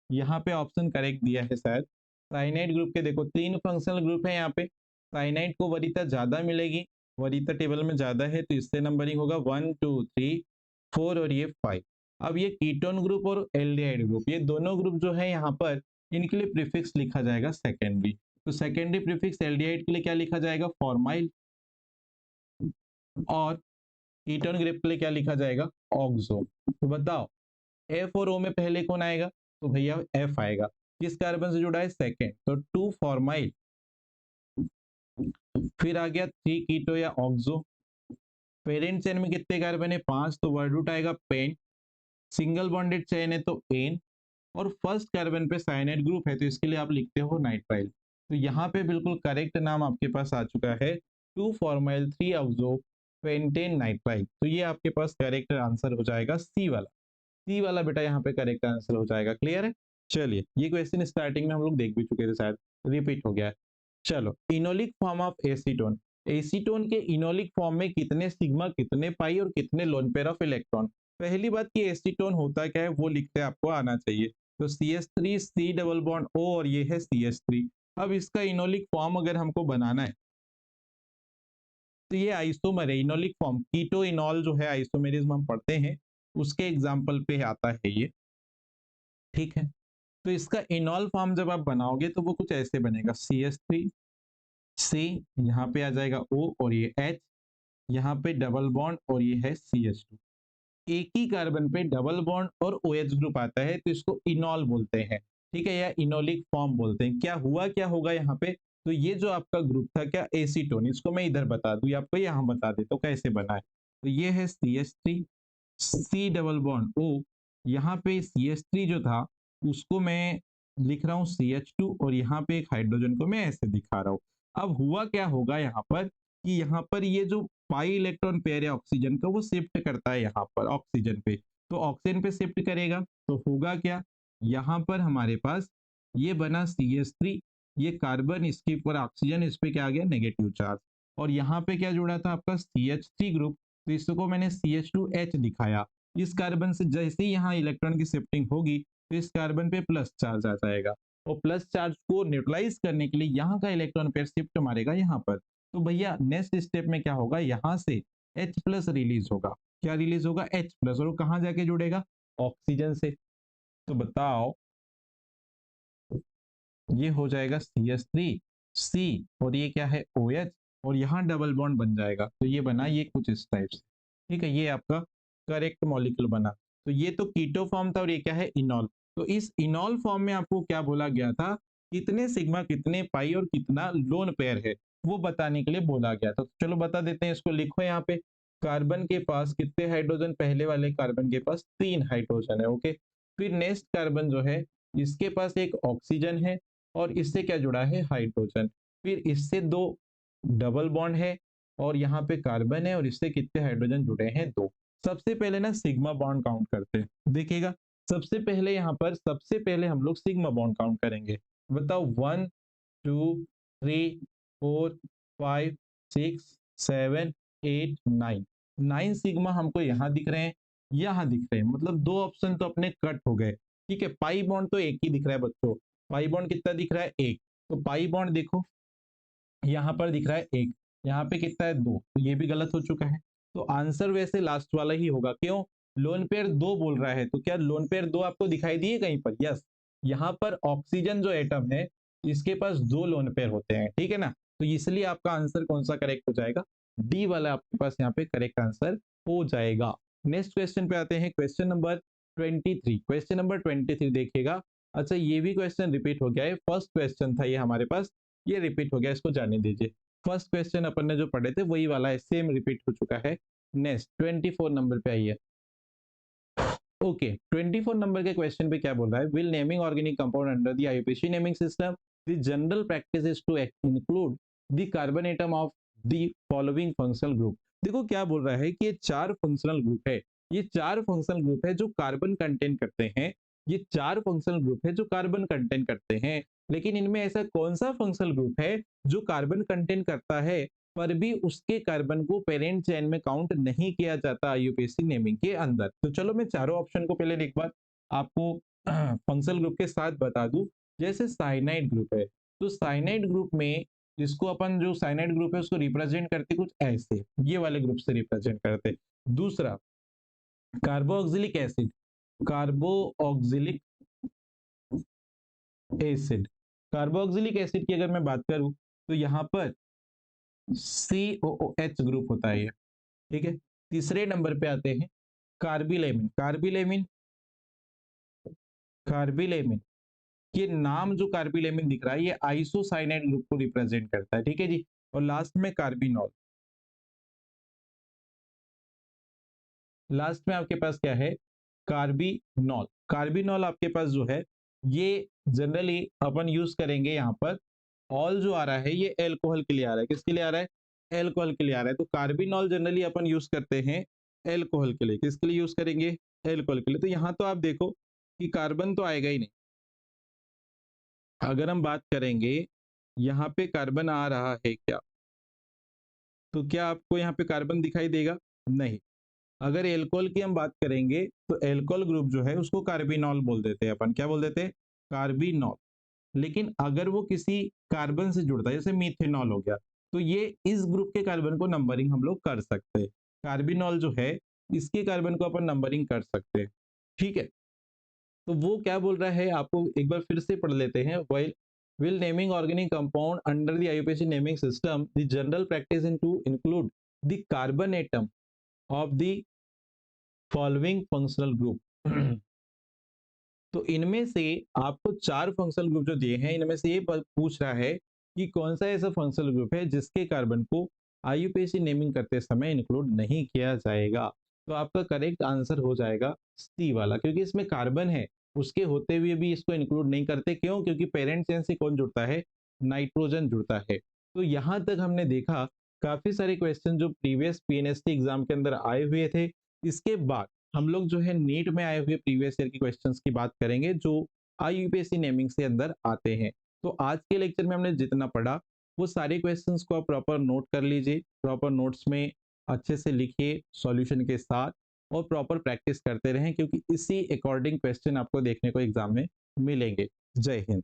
यहाँ पे ऑप्शन करेक्ट दिया है शायद। साइनाइड ग्रुप के देखो 3 फंक्शनल ग्रुप है यहाँ पे, साइनाइड को वरीयता ज्यादा मिलेगी, वरीयता टेबल में ज्यादा है तो इससे नंबरिंग होगा 1 2 3 4 और ये 5। अब ये कीटोन ग्रुप और एल्डिहाइड ग्रुप, ये दोनों ग्रुप जो है यहाँ पर, इनके लिए प्रीफिक्स लिखा जाएगा सेकेंडरी, तो सेकेंडरी प्रीफिक्स एल्डिहाइड के लिए क्या लिखा जाएगा, फॉर्माइल, और कीटोन ग्रुप के लिए क्या लिखा जाएगा, ऑक्सो। तो बताओ एफ और ओ में पहले कौन आएगा, तो भैया एफ आएगा, किस कार्बन से जुड़ा है, सेकेंड, तो 2 फॉर्माइल, फिर आ गया 3 कीटो या ऑक्सो, पेरेंट चेन में कितने कार्बन है, 5, तो वर्ड रूट आएगा पेंट, सिंगल बॉन्डेड चेन है तो एन, और फर्स्ट कार्बन पे साइनाइड ग्रुप है तो इसके लिए आप लिखते हो नाइट्राइल। तो यहाँ पे बिल्कुल करेक्ट नाम आपके पास आ चुका है, 2 फॉर्माइल 3 ऑक्सो पेंटेन नाइट्राइल, तो ये आपके पास करेक्ट आंसर हो जाएगा सी वाला, सी वाला बेटा यहाँ पे करेक्ट आंसर हो जाएगा, क्लियर है। चलिए ये क्वेश्चन स्टार्टिंग में हम लोग देख भी चुके थे शायद, रिपीट हो गया है। चलो enolic form of acetone, acetone के इनोलिक फॉर्म में कितने सिग्मा, कितने पाई और कितने लोन पेयर ऑफ इलेक्ट्रॉन, पहली बात कि एसीटोन होता क्या है वो लिखते आपको आना चाहिए, तो CH3 C double bond O और ये है CH3। अब इसका इनोलिक फॉर्म अगर हमको बनाना है तो ये आइसोमर है, इनोलिक फॉर्म, कीटो इनॉल जो है आइसोमेरिज्म हम पढ़ते हैं उसके एग्जाम्पल पे आता है ये, ठीक है। तो इसका इनॉल फॉर्म जब आप बनाओगे तो वो कुछ ऐसे बनेगा, CH3 C, यहाँ पे आ जाएगा O और ये H, यहाँ पे डबल बॉन्ड और ये है CH2, एक ही कार्बन पे डबल बॉन्ड और OH ग्रुप आता है तो इसको इनॉल बोलते हैं, ठीक है, या इनोलिक फॉर्म बोलते हैं। क्या हुआ क्या होगा यहाँ पे, तो ये जो आपका ग्रुप था क्या एसीटोन, इसको मैं इधर बता दूं, आपको यहाँ बता देता हूँ कैसे बना है, तो ये है CH3 C double bond O, यहाँ पे CH3 जो था उसको मैं लिख रहा हूँ CH2 और यहाँ पे एक हाइड्रोजन को मैं ऐसे दिखा रहा हूँ। अब हुआ क्या होगा यहाँ पर, कि यहाँ पर ये जो पाई इलेक्ट्रॉन पेयर है ऑक्सीजन का वो शिफ्ट करता है यहाँ पर ऑक्सीजन पे, तो ऑक्सीजन पे शिफ्ट करेगा तो होगा क्या, यहाँ पर हमारे पास ये बना CH3, ये कार्बन इसके ऊपर ऑक्सीजन, इस पे क्या आ गया नेगेटिव चार्ज, और यहाँ पे क्या जुड़ा था आपका CH3 ग्रुप, तो इसको मैंने CH2H दिखाया, इस कार्बन से जैसे ही यहाँ इलेक्ट्रॉन की शिफ्टिंग होगी तो इस कार्बन पे प्लस चार्ज आ जाएगा, और प्लस चार्ज को न्यूट्रलाइज करने के लिए यहाँ का इलेक्ट्रॉन पेयर शिफ्ट मारेगा यहाँ पर। तो भैया नेक्स्ट स्टेप में क्या होगा, यहाँ से H प्लस रिलीज होगा। क्या रिलीज होगा? H प्लस, और वो कहाँ जाके जुड़ेगा? ऑक्सीजन से। तो बताओ, ये हो जाएगा CH3C, और ये क्या है? OH, और यहाँ डबल बॉन्ड बन जाएगा। तो ये बना ये कुछ इस टाइप से, ठीक है, ये आपका करेक्ट मॉलिक्यूल बना। तो ये तो कीटो फॉर्म था, और ये क्या है? इनॉल। तो इस इनॉल फॉर्म में आपको क्या बोला गया था? कितने सिग्मा, कितने पाई और कितना लोन पेयर है, वो बताने के लिए बोला गया था। तो चलो बता देते हैं, इसको लिखो यहाँ पे। कार्बन के पास कितने हाइड्रोजन? पहले वाले कार्बन के पास 3 हाइड्रोजन है, ओके। फिर नेक्स्ट कार्बन जो है, इसके पास एक ऑक्सीजन है, और इससे क्या जुड़ा है? हाइड्रोजन। फिर इससे 2 डबल बॉन्ड है, और यहाँ पे कार्बन है, और इससे कितने हाइड्रोजन जुड़े हैं? 2। सबसे पहले ना सिग्मा बॉन्ड काउंट करते हैं, देखिएगा। सबसे पहले यहाँ पर सबसे पहले हम लोग सिग्मा बॉन्ड काउंट करेंगे। बताओ, 1 2 3 4 5 6 7 8 9, 9 सिग्मा हमको यहाँ दिख रहे हैं, यहाँ दिख रहे हैं, मतलब 2 ऑप्शन तो अपने कट हो गए। ठीक है, पाई बॉन्ड तो एक ही दिख रहा है बच्चों। पाई बॉन्ड कितना दिख रहा है? 1। तो पाई बॉन्ड देखो, यहाँ पर दिख रहा है 1, यहाँ पे कितना है? 2, तो ये भी गलत हो चुका है। तो आंसर वैसे लास्ट वाला ही होगा। क्यों? लोन पेयर 2 बोल रहा है, तो क्या लोन पेयर 2 आपको दिखाई दिए कहीं पर? यस। यहाँ पर ऑक्सीजन जो एटम है, इसके पास 2 लोन पेयर होते हैं, ठीक है ना। तो इसलिए आपका आंसर कौन सा करेक्ट हो जाएगा? डी वाला आपके पास यहाँ पे करेक्ट आंसर हो जाएगा। नेक्स्ट क्वेश्चन पे आते हैं, क्वेश्चन नंबर 23। क्वेश्चन नंबर 23 देखिएगा। अच्छा, ये भी क्वेश्चन रिपीट हो गया है, फर्स्ट क्वेश्चन था ये हमारे पास, ये रिपीट हो गया, इसको जाने दीजिए। फर्स्ट क्वेश्चन अपन ने जो पढ़े थे वही वाला है, सेम रिपीट हो चुका है। नेक्स्ट 24 नंबर पे आइए। ओके, 24 नंबर के क्वेश्चन पे क्या बोल रहा है? While naming organic compound under the IUPAC naming system, the general practice is to include the carbon atom of the following functional group. देखो क्या बोल रहा है कि ये 4 फंक्शनल ग्रुप है, ये 4 फंक्शनल ग्रुप है जो कार्बन कंटेन करते हैं, ये 4 फंक्शनल ग्रुप है जो कार्बन कंटेन करते हैं। लेकिन इनमें ऐसा कौन सा फंक्शनल ग्रुप है जो कार्बन कंटेन करता है पर भी उसके कार्बन को पेरेंट चेन में काउंट नहीं किया जाता आईयूपीएसी नेमिंग के अंदर? तो चलो मैं चारों ऑप्शन को पहले एक बार आपको फंक्शनल ग्रुप के साथ बता दूं। जैसे साइनाइड ग्रुप है, तो साइनाइड ग्रुप में इसको अपन, जो साइनाइड ग्रुप है उसको रिप्रेजेंट करते कुछ ऐसे, ये वाले ग्रुप से रिप्रेजेंट करते। दूसरा, carboxylic acid, carboxylic acid, carboxylic acid की अगर मैं बात करूं तो यहाँ पर COOH ग्रुप होता है ये, ठीक है। तीसरे नंबर पे आते हैं कार्बिलेमिन, कार्बिलेमिन, कार्बिलेमिन, ये नाम जो कार्बिलेमिन दिख रहा है ये आइसोसाइनाइड ग्रुप को रिप्रेजेंट करता है, ठीक है जी। और लास्ट में कार्बिनॉल, लास्ट में आपके पास क्या है? कार्बिनॉल। कार्बिनॉल आपके पास जो है ये जनरली अपन यूज करेंगे यहाँ पर, ऑल जो आ रहा है ये एल्कोहल के लिए आ रहा है। किसके लिए आ रहा है? एल्कोहल के लिए आ रहा है। तो कार्बिनॉल जनरली अपन यूज करते हैं एल्कोहल के लिए। किसके लिए यूज करेंगे? एल्कोहल के लिए। तो यहाँ तो आप देखो कि कार्बन तो आएगा ही नहीं। अगर हम बात करेंगे यहाँ पे कार्बन आ रहा है क्या, तो क्या आपको यहाँ पे कार्बन दिखाई देगा? नहीं। अगर एल्कोहल की हम बात करेंगे तो एल्कोहल ग्रुप जो है उसको कार्बिनॉल बोल देते हैं अपन। क्या बोल देते हैं? कार्बिनॉल। लेकिन अगर वो किसी कार्बन से जुड़ता है, जैसे मीथेनॉल हो गया, तो ये इस ग्रुप के कार्बन को नंबरिंग हम लोग कर सकते हैं। कार्बिनॉल जो है इसके कार्बन को अपन नंबरिंग कर सकते हैं, ठीक है। तो वो क्या बोल रहा है आपको एक बार फिर से पढ़ लेते हैं। While will naming organic compound under the IUPAC naming system, the general practice in to include the carbon atom of the following functional group। तो इनमें से आपको 4 फंक्शनल ग्रुप जो दिए हैं, इनमें से ये पूछ रहा है कि कौन सा ऐसा फंक्शनल ग्रुप है जिसके कार्बन को आईयूपीएसी नेमिंग करते समय इंक्लूड नहीं किया जाएगा। तो आपका करेक्ट आंसर हो जाएगा सी वाला, क्योंकि इसमें कार्बन है, उसके होते हुए भी इसको इंक्लूड नहीं करते। क्यों? क्योंकि पेरेंट चेन से कौन जुड़ता है? नाइट्रोजन जुड़ता है। तो यहाँ तक हमने देखा काफी सारे क्वेश्चन जो प्रीवियस पीएनएसटी एग्जाम के अंदर आए हुए थे। इसके बाद हम लोग जो है नीट में आए हुए प्रीवियस ईयर की क्वेश्चंस की बात करेंगे जो आईयूपीएससी नेमिंग से अंदर आते हैं। तो आज के लेक्चर में हमने जितना पढ़ा वो सारे क्वेश्चंस को आप प्रॉपर नोट कर लीजिए, प्रॉपर नोट्स में अच्छे से लिखिए सॉल्यूशन के साथ, और प्रॉपर प्रैक्टिस करते रहें, क्योंकि इसी अकॉर्डिंग क्वेश्चन आपको देखने को एग्जाम में मिलेंगे। जय हिंद।